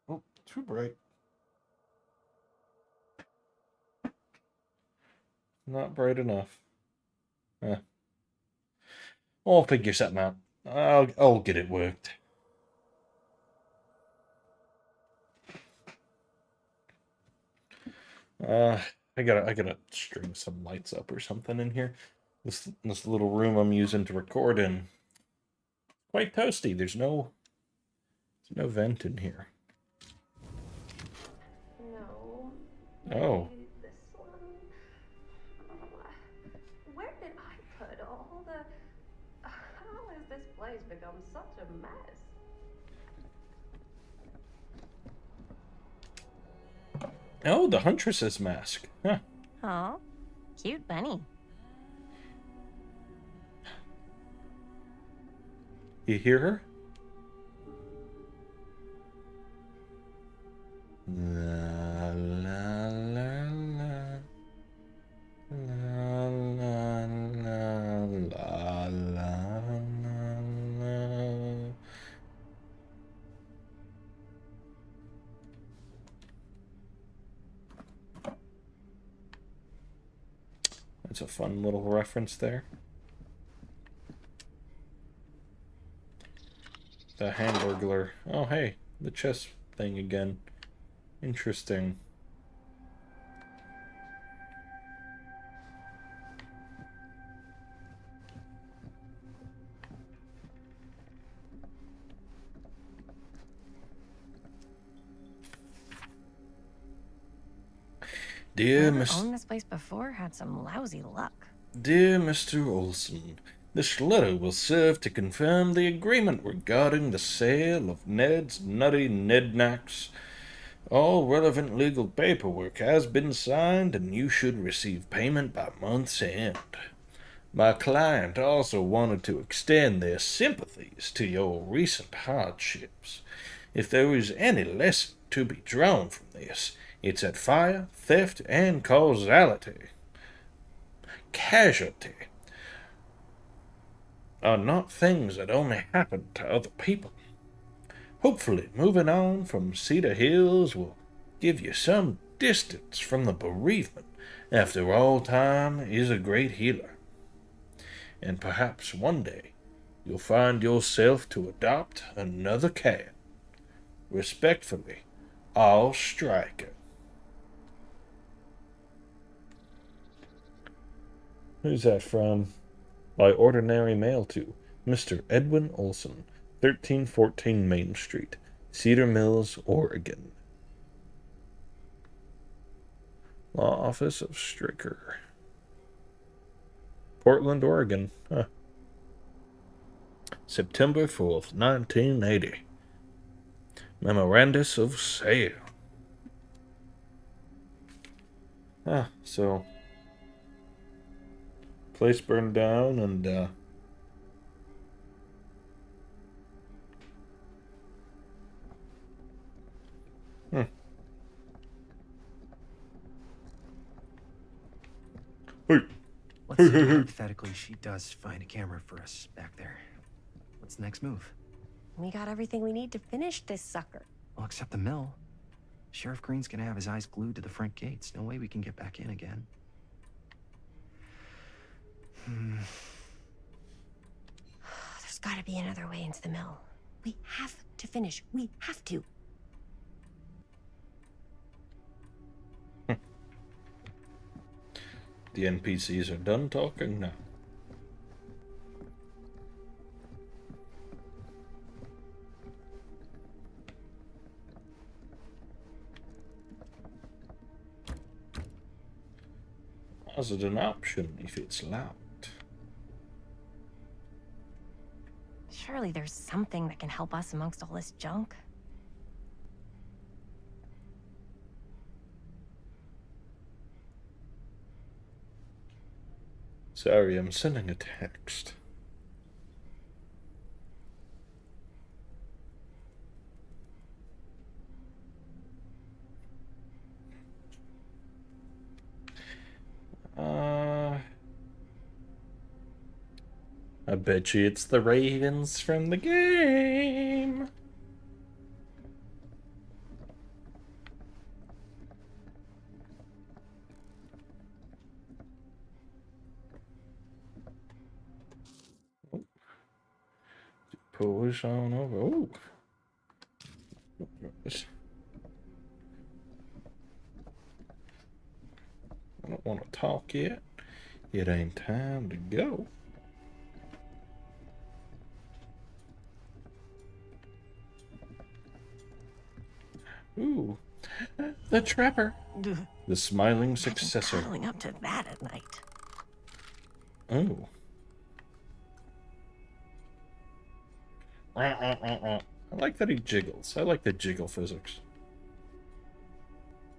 Oh, too bright. Not bright enough. I'll figure something out. I'll get it worked. I gotta string some lights up or something in here. This little room I'm using to record in, quite toasty. There's no vent in here. No. Oh. This one. Where did I put all the... How has this place become such a mess? Oh, the Huntress's mask. Huh. Oh, cute bunny. You hear her? La la la la. La la la la la la. That's a fun little reference there. The Hamburglar. Oh, hey, the chess thing again. Interesting. Dear Whoever Mr. owned this place before had some lousy luck. Dear Mr. Olson, this letter will serve to confirm the agreement regarding the sale of Ned's nutty knickknacks. All relevant legal paperwork has been signed, and you should receive payment by month's end. My client also wanted to extend their sympathies to your recent hardships. If there is any lesson to be drawn from this, it's that fire, theft, and causality, casualty, are not things that only happen to other people. Hopefully, moving on from Cedar Hills will give you some distance from the bereavement. After all, time is a great healer. And perhaps one day you'll find yourself to adopt another cat. Respectfully, All Striker. Who's that from? By ordinary mail to Mr. Edwin Olson, 1314 Main Street, Cedar Mills, Oregon. Law Office of Stricker. Portland, Oregon. Huh. September 4th, 1980. Memorandus of Sale. So... place burned down and, Let's say hypothetically she does find a camera for us back there. What's the next move? We got everything we need to finish this sucker. Well, except the mill. Sheriff Green's gonna have his eyes glued to the front gates. No way we can get back in again. There's gotta be another way into the mill. We have to finish. We have to. the NPCs are done talking now. Is it an option if it's locked? Surely there's something that can help us amongst all this junk. Sorry, I'm sending a text. I bet you it's the Ravens from the game. pull this on over. Ooh. I don't want to talk yet. It ain't time to go. Ooh, the Trapper. The smiling successor. Cuddling up to that at night. Oh. I like that he jiggles. I like the jiggle physics.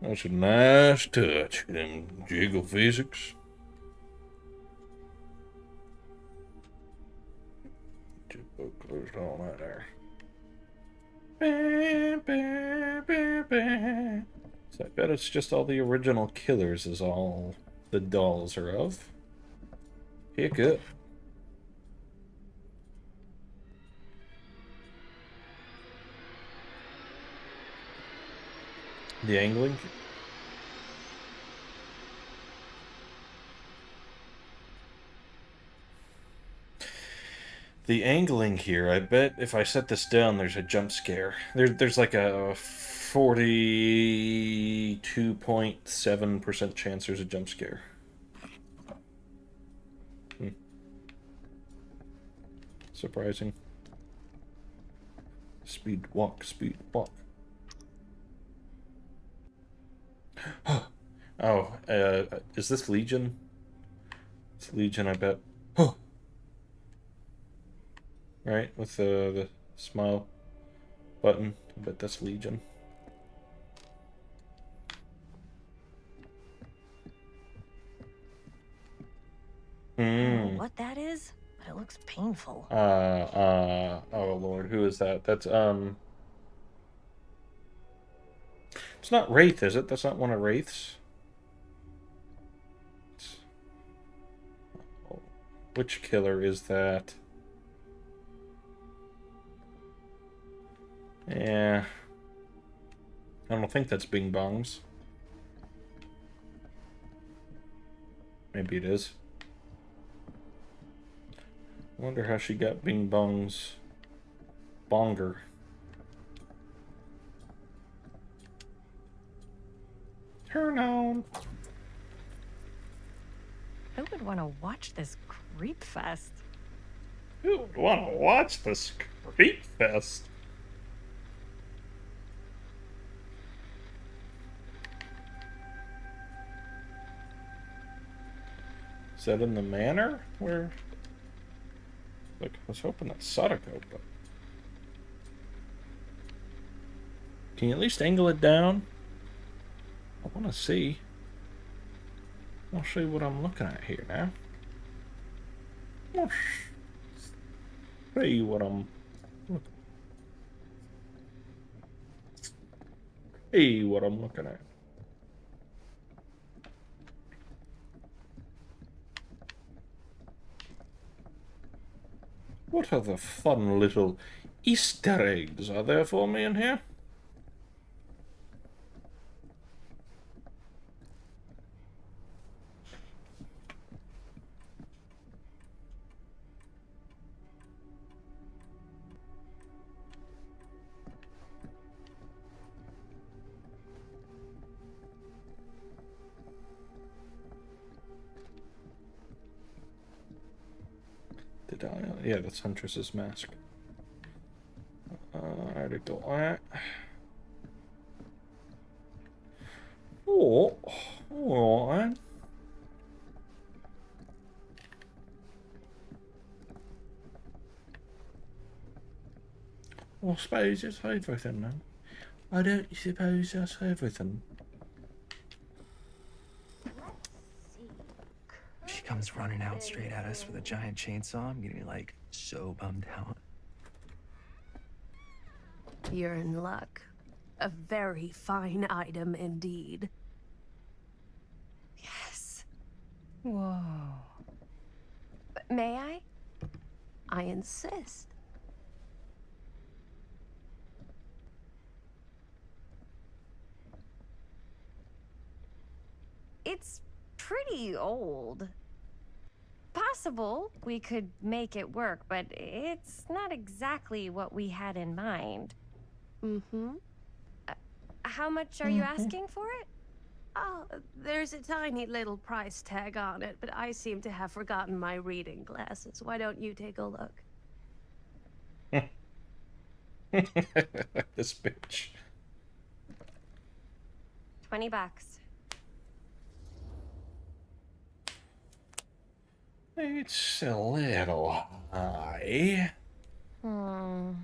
That's a nice touch, them jiggle physics. Just closed all that there. So I bet it's just all the original killers is all the dolls are of. Pick up. The angling. The angling here, I bet if I set this down, there's a jump scare. There's like a 42.7% chance there's a jump scare. Surprising. Speed walk, speed walk. Oh, is this Legion? It's Legion, I bet. Right, with the smile button. I bet that's Legion. I don't know what that is, but it looks painful. Oh Lord, who is that? That's, it's not Wraith, is it? That's not one of Wraith's? Which killer is that? Yeah. I don't think that's Bing Bong's. Maybe it is. I wonder how she got Bing Bong's bonger. Turn on. Who would want to watch this creep fest? Who would want to watch this creep fest? Is that in the manor? Where? Look, I was hoping that's Sadako, but... Can you at least angle it down? I want to see. I'll show you what I'm looking at here now. I'll show you what I'm looking at. Hey, what I'm looking at. What other fun little Easter eggs are there for me in here? Yeah, that's Huntress's mask. I already got that. Oh, alright. Well, I suppose that's everything then. I don't suppose that's everything. She comes running out straight at us with a giant chainsaw. I'm getting like so bummed out. You're in luck. A very fine item indeed. Yes. Whoa. May I? I insist. It's pretty old. possible we could make it work, but it's not exactly what we had in mind. Mm-hmm. How much are you asking for it? Oh, there's a tiny little price tag on it, but I seem to have forgotten my reading glasses. Why don't you take a look? This bitch. $20. It's a little high. Oh,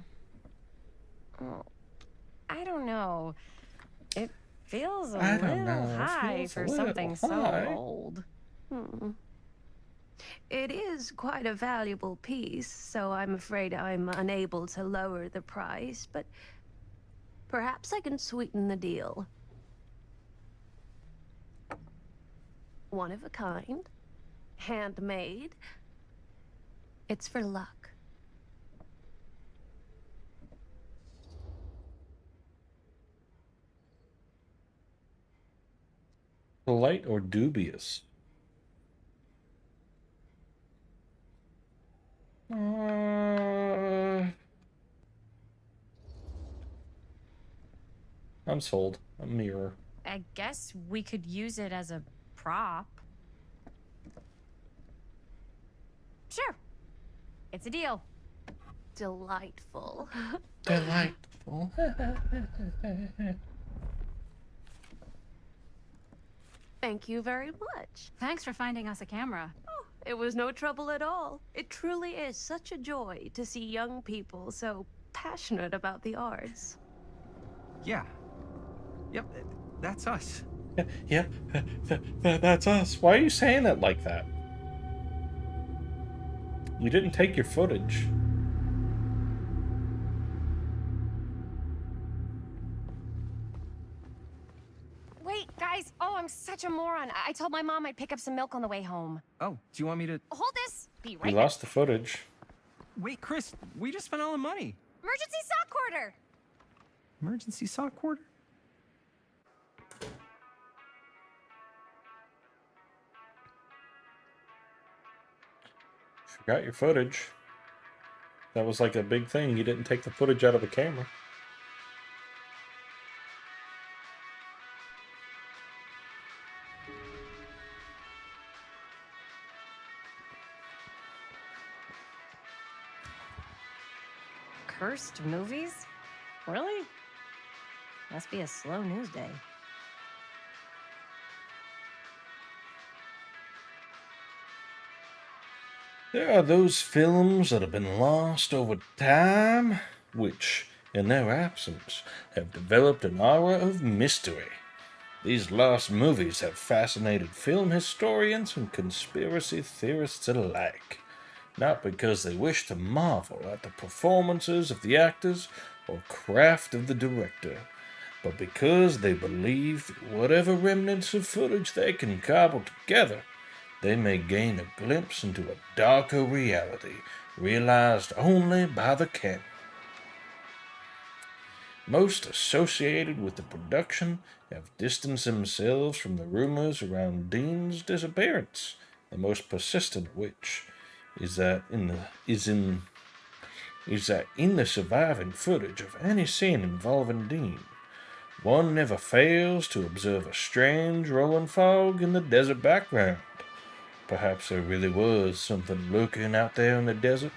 I don't know. It feels a little high for something so old. It is quite a valuable piece, so I'm afraid I'm unable to lower the price, but perhaps I can sweeten the deal. One of a kind, handmade. It's for luck. Polite or dubious? I'm sold. A mirror. I guess we could use it as a prop. Sure. It's a deal. Delightful. Delightful. Thank you very much. Thanks for finding us a camera. Oh, it was no trouble at all. It truly is such a joy to see young people so passionate about the arts. Yeah. Yep, that's us. Yeah, that's us. Why are you saying it like that? You didn't take your footage. Wait, guys. Oh, I'm such a moron. I told my mom I'd pick up some milk on the way home. Oh, do you want me to... Hold this. Be right You back. lost the footage. Wait, Chris, we just spent all the money. Emergency sock order. Emergency sock order? Forgot your footage. That was like a big thing. You didn't take the footage out of the camera. Cursed movies? Really? Must be a slow news day. There are those films that have been lost over time, which, in their absence, have developed an aura of mystery. These lost movies have fascinated film historians and conspiracy theorists alike, not because they wish to marvel at the performances of the actors or craft of the director, but because they believe that whatever remnants of footage they can cobble together, they may gain a glimpse into a darker reality realized only by the camera. Most associated with the production have distanced themselves from the rumors around Dean's disappearance, the most persistent of which is that in the surviving footage of any scene involving Dean, one never fails to observe a strange rolling fog in the desert background. Perhaps there really was something lurking out there in the desert,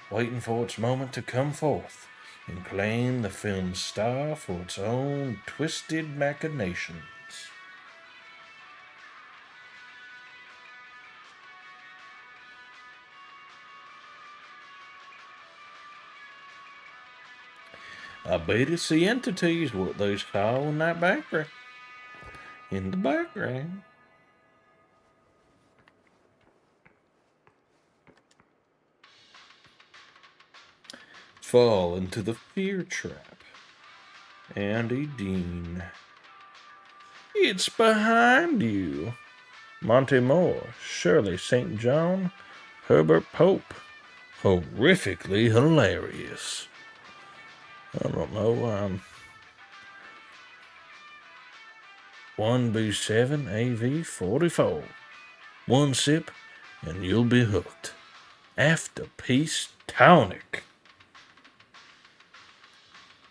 waiting for its moment to come forth and claim the film's star for its own twisted machinations. I bet it's the entities, what they saw in that background. In the background. Fall into the fear trap. Andy Dean. It's behind you. Monty Moore, Shirley St. John, Herbert Pope. Horrifically hilarious. I don't know, 1B7 AV44. One sip, and you'll be hooked. After-Peace Tonic.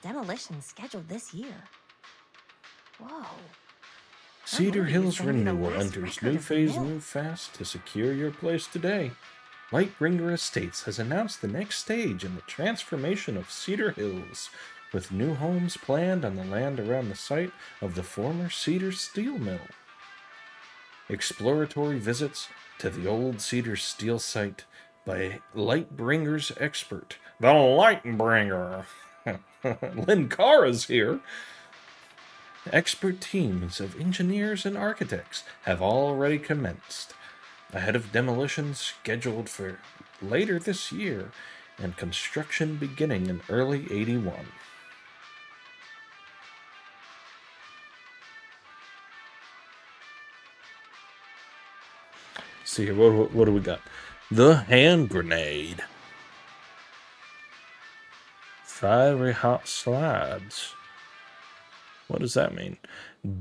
Demolition scheduled this year. Whoa. Cedar Hills gonna be the Renewal last enters record new of the phase, mill. move fast to secure your place today. Lightbringer Estates has announced the next stage in the transformation of Cedar Hills, with new homes planned on the land around the site of the former Cedar Steel Mill. Exploratory visits to the old Cedar Steel site by Lightbringer's expert, the Lightbringer. Lynn Carr is here. Expert teams of engineers and architects have already commenced, ahead of demolition scheduled for later this year and construction beginning in early 81. See here, what do we got? The hand grenade. Fiery hot slides. What does that mean?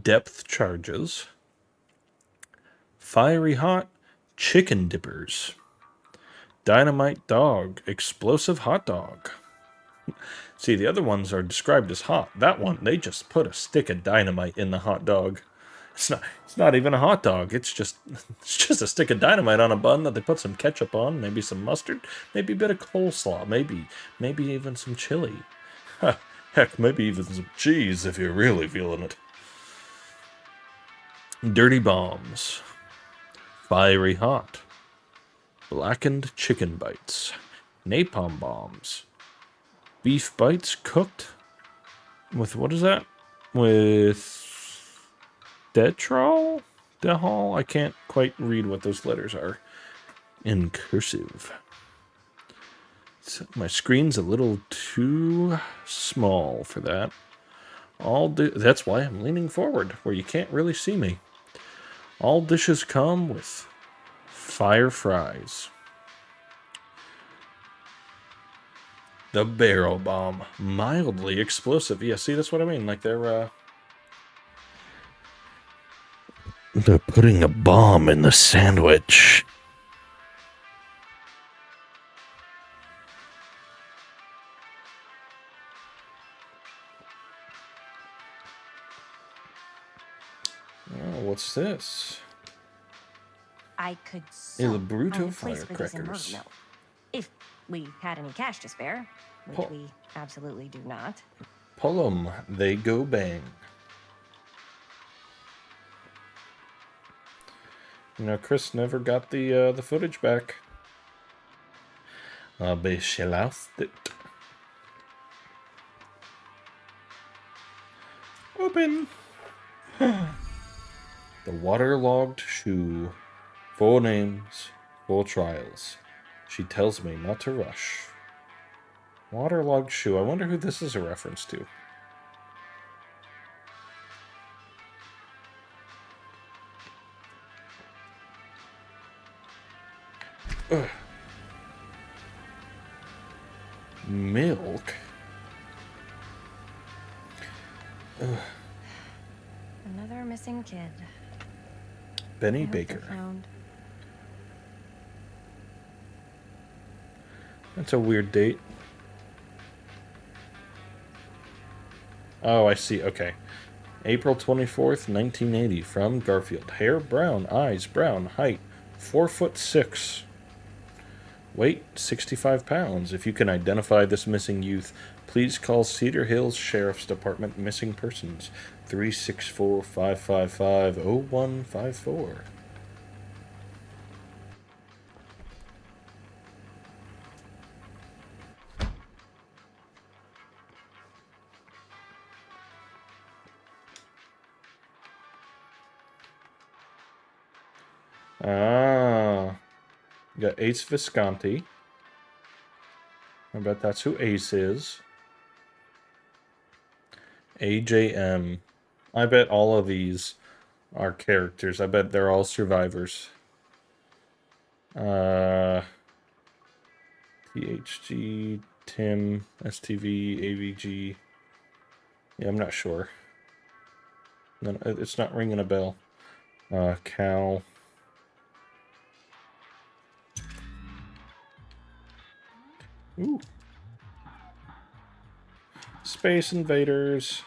Depth charges. Fiery hot chicken dippers. Dynamite dog. Explosive hot dog. See, the other ones are described as hot. That one, they just put a stick of dynamite in the hot dog. It's not even a hot dog. It's just a stick of dynamite on a bun that they put some ketchup on, maybe some mustard, maybe a bit of coleslaw, maybe even some chili. Heck, maybe even some cheese if you're really feeling it. Dirty bombs. Fiery hot. Blackened chicken bites. Napalm bombs. Beef bites cooked with, what is that? With Detrol? Dehol? I can't quite read what those letters are in cursive. So my screen's a little too small for that. That's why I'm leaning forward, where you can't really see me. All dishes come with fire fries. The barrel bomb. Mildly explosive. Yeah, see, that's what I mean. Like they're putting a bomb in the sandwich. Oh, what's this? I could Il sell Bruto my place with this in firecrackers. Murdermill, if we had any cash to spare, which we absolutely do not. Pull 'em, they go bang. You know, Chris never got the footage back. But she lost it. Open. The waterlogged shoe. 4 names, 4 trials. She tells me not to rush. Waterlogged shoe. I wonder who this is a reference to. Ugh. Milk. Ugh. Another missing kid. Benny I hope they're Baker. found. That's a weird date. Oh, I see. Okay. April 24th, 1980. From Garfield. Hair brown. Eyes brown. Height 4'6". Weight 65 pounds. If you can identify this missing youth, please call Cedar Hills Sheriff's Department Missing Persons 364-555-0154. Ah, you got Ace Visconti. I bet that's who Ace is. AJM. I bet all of these are characters. I bet they're all survivors. THG, Tim, STV, AVG. Yeah, I'm not sure. No, it's not ringing a bell. Cal. Ooh. Space Invaders.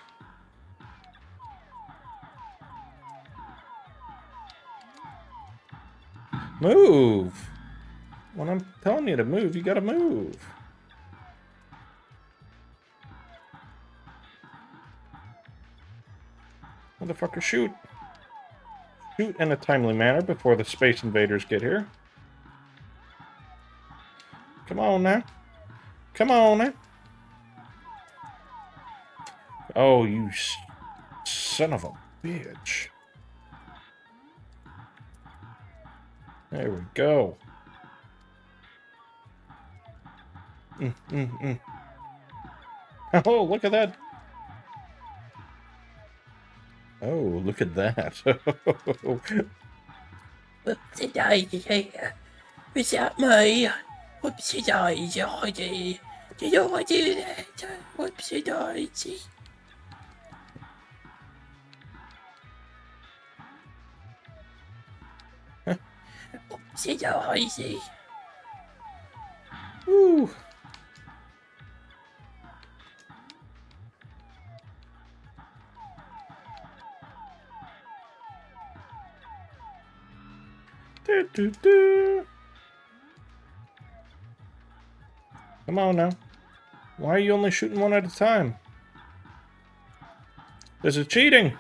Move! When I'm telling you to move, you gotta move. Motherfucker, shoot. Shoot in a timely manner before the Space Invaders get here. Come on now. Come on now. Oh, you son of a bitch. There we go. Oh, look at that. Oh, look at that. Whoopsie daisy. Was that me? Whoopsie daisy, I did. Did I do that? Whoopsie daisy. Whoopsie daisy. Woo. Do. Come on now. Why are you only shooting one at a time? This is cheating.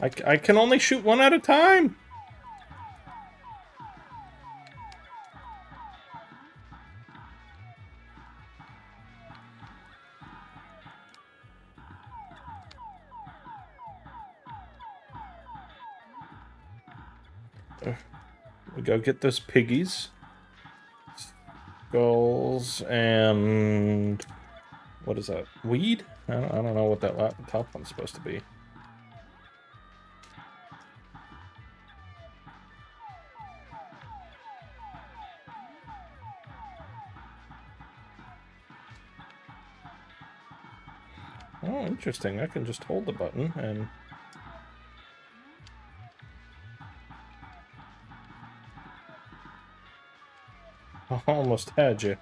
I can only shoot one at a time. We go get those piggies. Skulls and... what is that? Weed? I don't know what that top one's supposed to be. Oh, interesting. I can just hold the button and... I almost had you.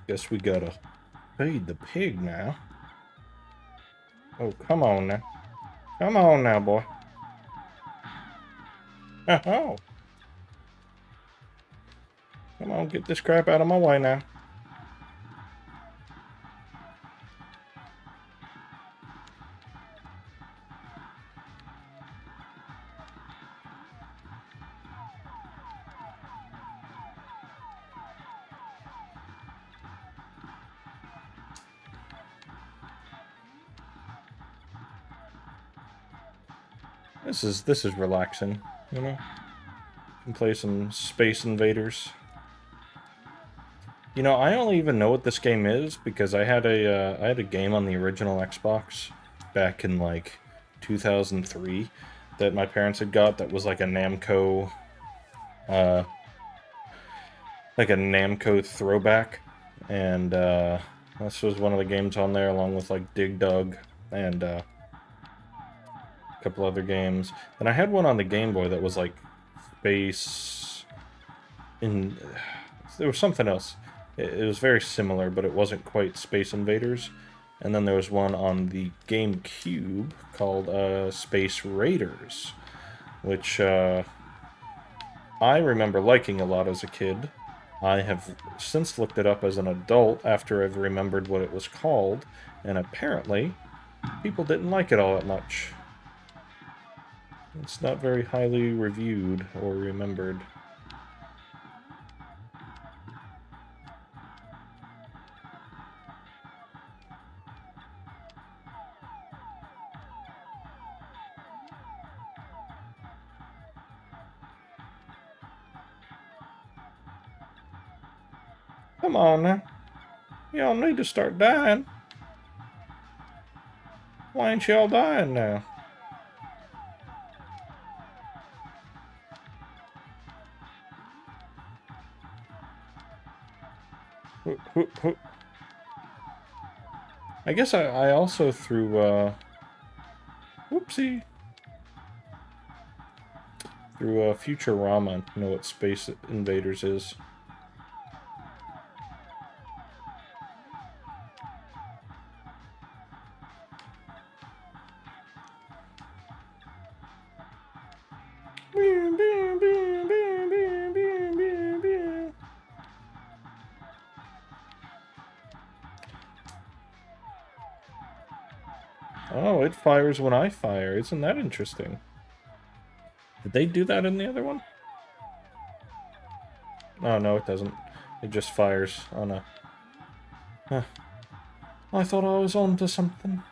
Guess we gotta feed the pig now. Oh, come on now. Come on now, boy. Oh. Come on, get this crap out of my way now. This is relaxing, you know? You can play some Space Invaders. You know, I only even know what this game is because I had a game on the original Xbox back in like 2003 that my parents had got that was like a Namco throwback, and this was one of the games on there along with like Dig Dug and a couple other games. And I had one on the Game Boy that was like Space in... there was something else. It was very similar, but it wasn't quite Space Invaders. And then there was one on the GameCube called Space Raiders, which I remember liking a lot as a kid. I have since looked it up as an adult after I've remembered what it was called, and apparently people didn't like it all that much. It's not very highly reviewed or remembered. Come on now. You don't need to start dying. Why ain't y'all dying now? I guess I also threw, whoopsie. Through Futurama, you know what Space Invaders is. Oh, it fires when I fire. Isn't that interesting? Did they do that in the other one? Oh, no, it doesn't. It just fires on a... Huh. I thought I was on to something.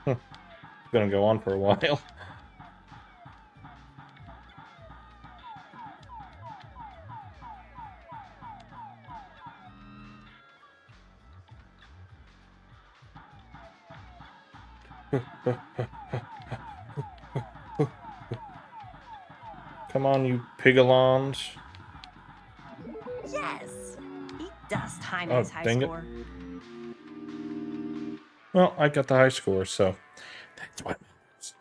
Huh. It's gonna go on for a while. Come on, you pigalons. Yes! Eat dust, high Oh, nice high dang it. score. Well, I got the high score, so that's what matters.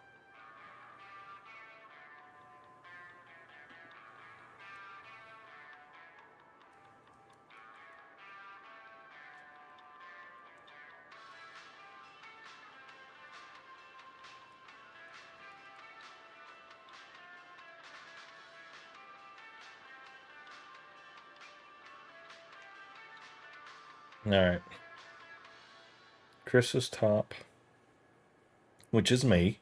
Alright. Chris is top, which is me.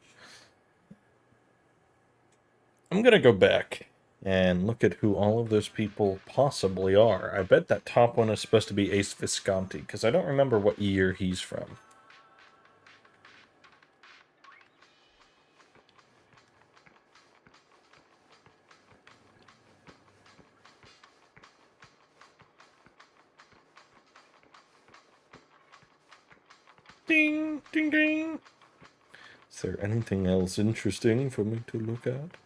I'm gonna go back and look at who all of those people possibly are. I bet that top one is supposed to be Ace Visconti, because I don't remember what year he's from. Ding, ding, ding. Is there anything else interesting for me to look at?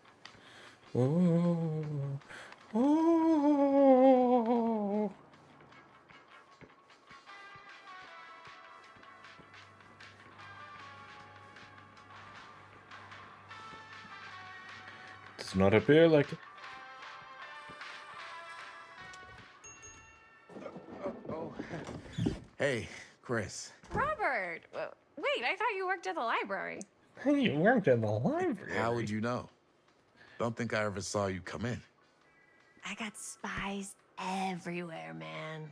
Oh, oh. Does not appear like it. Hey, Chris. Robert! Wait, I thought you worked at the library. You worked at the library. How would you know? Don't think I ever saw you come in. I got spies everywhere, man.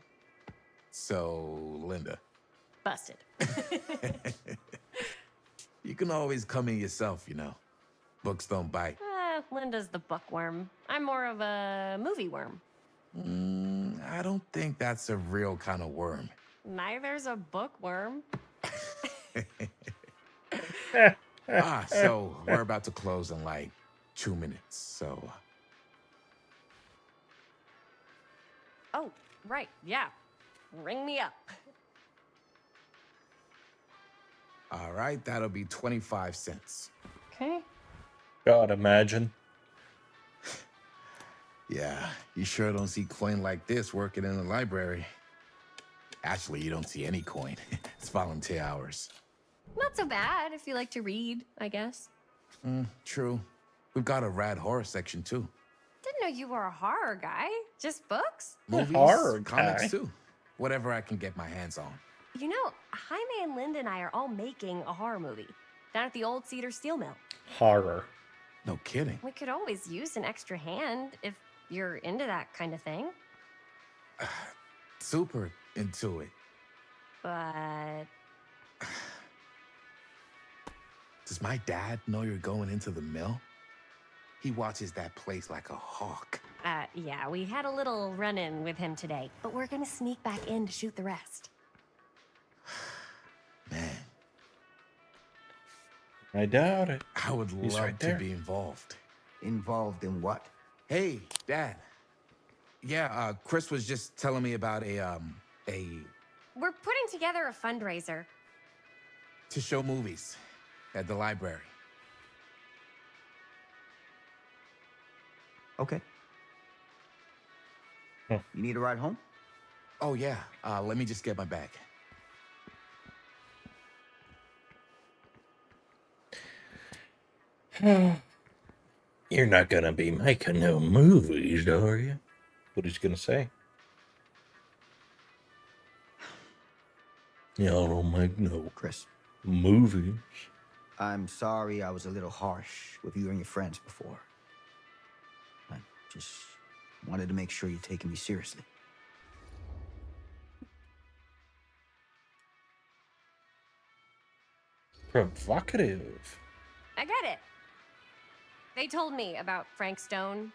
So, Linda. Busted. You can always come in yourself, you know. Books don't bite. Linda's the bookworm. I'm more of a movie worm. I don't think that's a real kind of worm. Neither's a bookworm. So we're about to close in like 2 minutes, so... Oh, right, yeah. Ring me up. All right, that'll be 25 cents. Okay. God, imagine. Yeah, you sure don't see coin like this working in the library. Actually, you don't see any coin. It's volunteer hours. Not so bad if you like to read, I guess. True. We've got a rad horror section, too. Didn't know you were a horror guy. Just books? Movies, Horror comics, guy. too. Whatever I can get my hands on. You know, Jaime and Linda and I are all making a horror movie down at the old Cedar Steel Mill. Horror. No kidding. We could always use an extra hand if you're into that kind of thing. Super into it. But Does my dad know you're going into the mill? He watches that place like a hawk. Yeah, we had a little run-in with him today, but we're gonna sneak back in to shoot the rest. Man, I doubt it. I would He's love right to there. be involved. Involved in what? Hey, Dad. Yeah, Chris was just telling me about a We're putting together a fundraiser. to show movies at the library. Okay. Hmm. You need a ride home? Oh, yeah. Let me just get my bag. You're not gonna be making no movies, are you? What he's gonna say? Y'all don't make no Chris. movies. I'm sorry I was a little harsh with you and your friends before. I just wanted to make sure you're taking me seriously. Provocative. I get it. They told me about Frank Stone.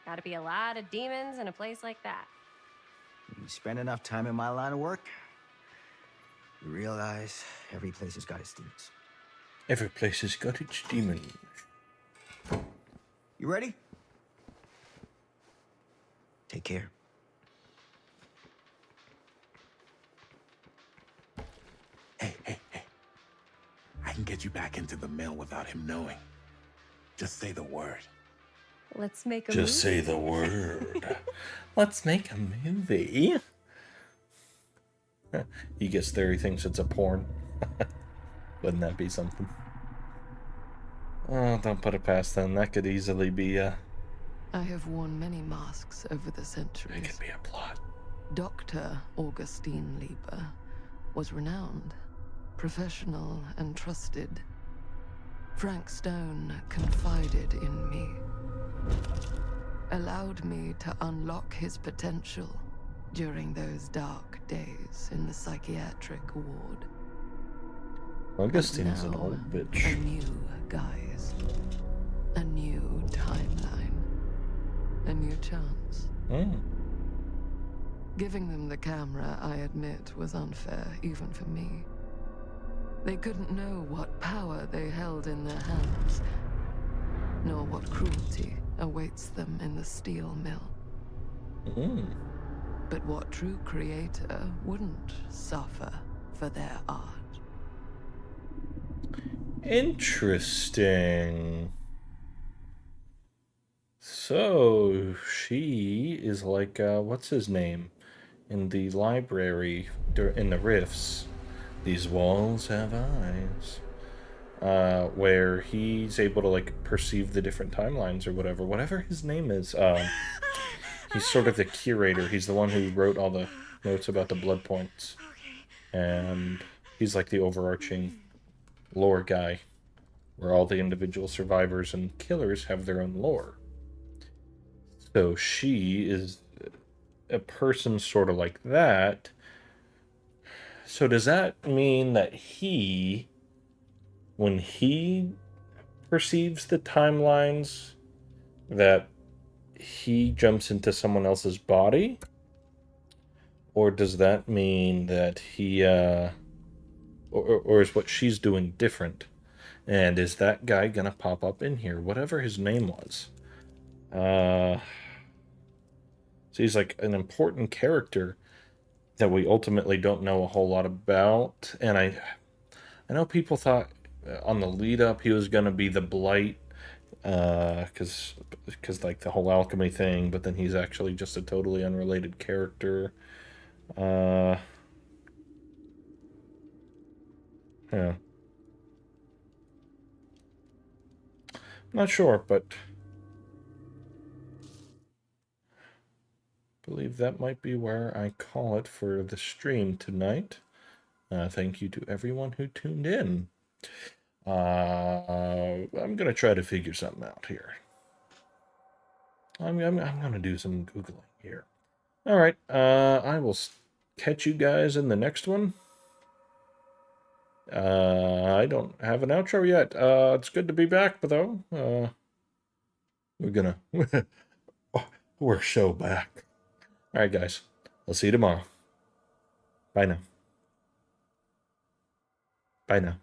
Gotta be a lot of demons in a place like that. You spend enough time in my line of work, you realize every place has got its demons. Every place has got its demons. You ready? Take care. Hey. I can get you back into the mill without him knowing. Just say the word. Let's make a movie. Just say the word. Let's make a movie. He gets there, he thinks it's a porn. Wouldn't that be something? Oh, don't put it past them. That could easily be I have worn many masks over the centuries. It could be a plot. Dr. Augustine Lieber was renowned, professional, and trusted. Frank Stone confided in me, allowed me to unlock his potential during those dark days in the psychiatric ward. Augustine's an Now, old bitch. A new guise, a new timeline, a new chance. Giving them the camera, I admit, was unfair, even for me. They couldn't know what power they held in their hands, nor what cruelty awaits them in the steel mill. But what true creator wouldn't suffer for their art? Interesting. So, she is like, what's his name? In the library, in the rifts. These walls have eyes. Where he's able to, like, perceive the different timelines or whatever. Whatever his name is. He's sort of the curator. He's the one who wrote all the notes about the blood points. And he's like the overarching lore guy, where all the individual survivors and killers have their own lore. So she is a person sort of like that. So does that mean that he, when he perceives the timelines, that he jumps into someone else's body? Or does that mean that he, or is what she's doing different? And is that guy gonna pop up in here? Whatever his name was. So he's like an important character that we ultimately don't know a whole lot about. And I know people thought on the lead up he was gonna be the Blight, because like the whole alchemy thing, but then he's actually just a totally unrelated character. Yeah. Not sure, but I believe that might be where I call it for the stream tonight. Thank you to everyone who tuned in. I'm gonna try to figure something out here. I'm gonna do some Googling here. All right, I will catch you guys in the next one. I don't have an outro yet. It's good to be back, though. We're gonna we're so back. All right, guys. I'll see you tomorrow. Bye now. Bye now.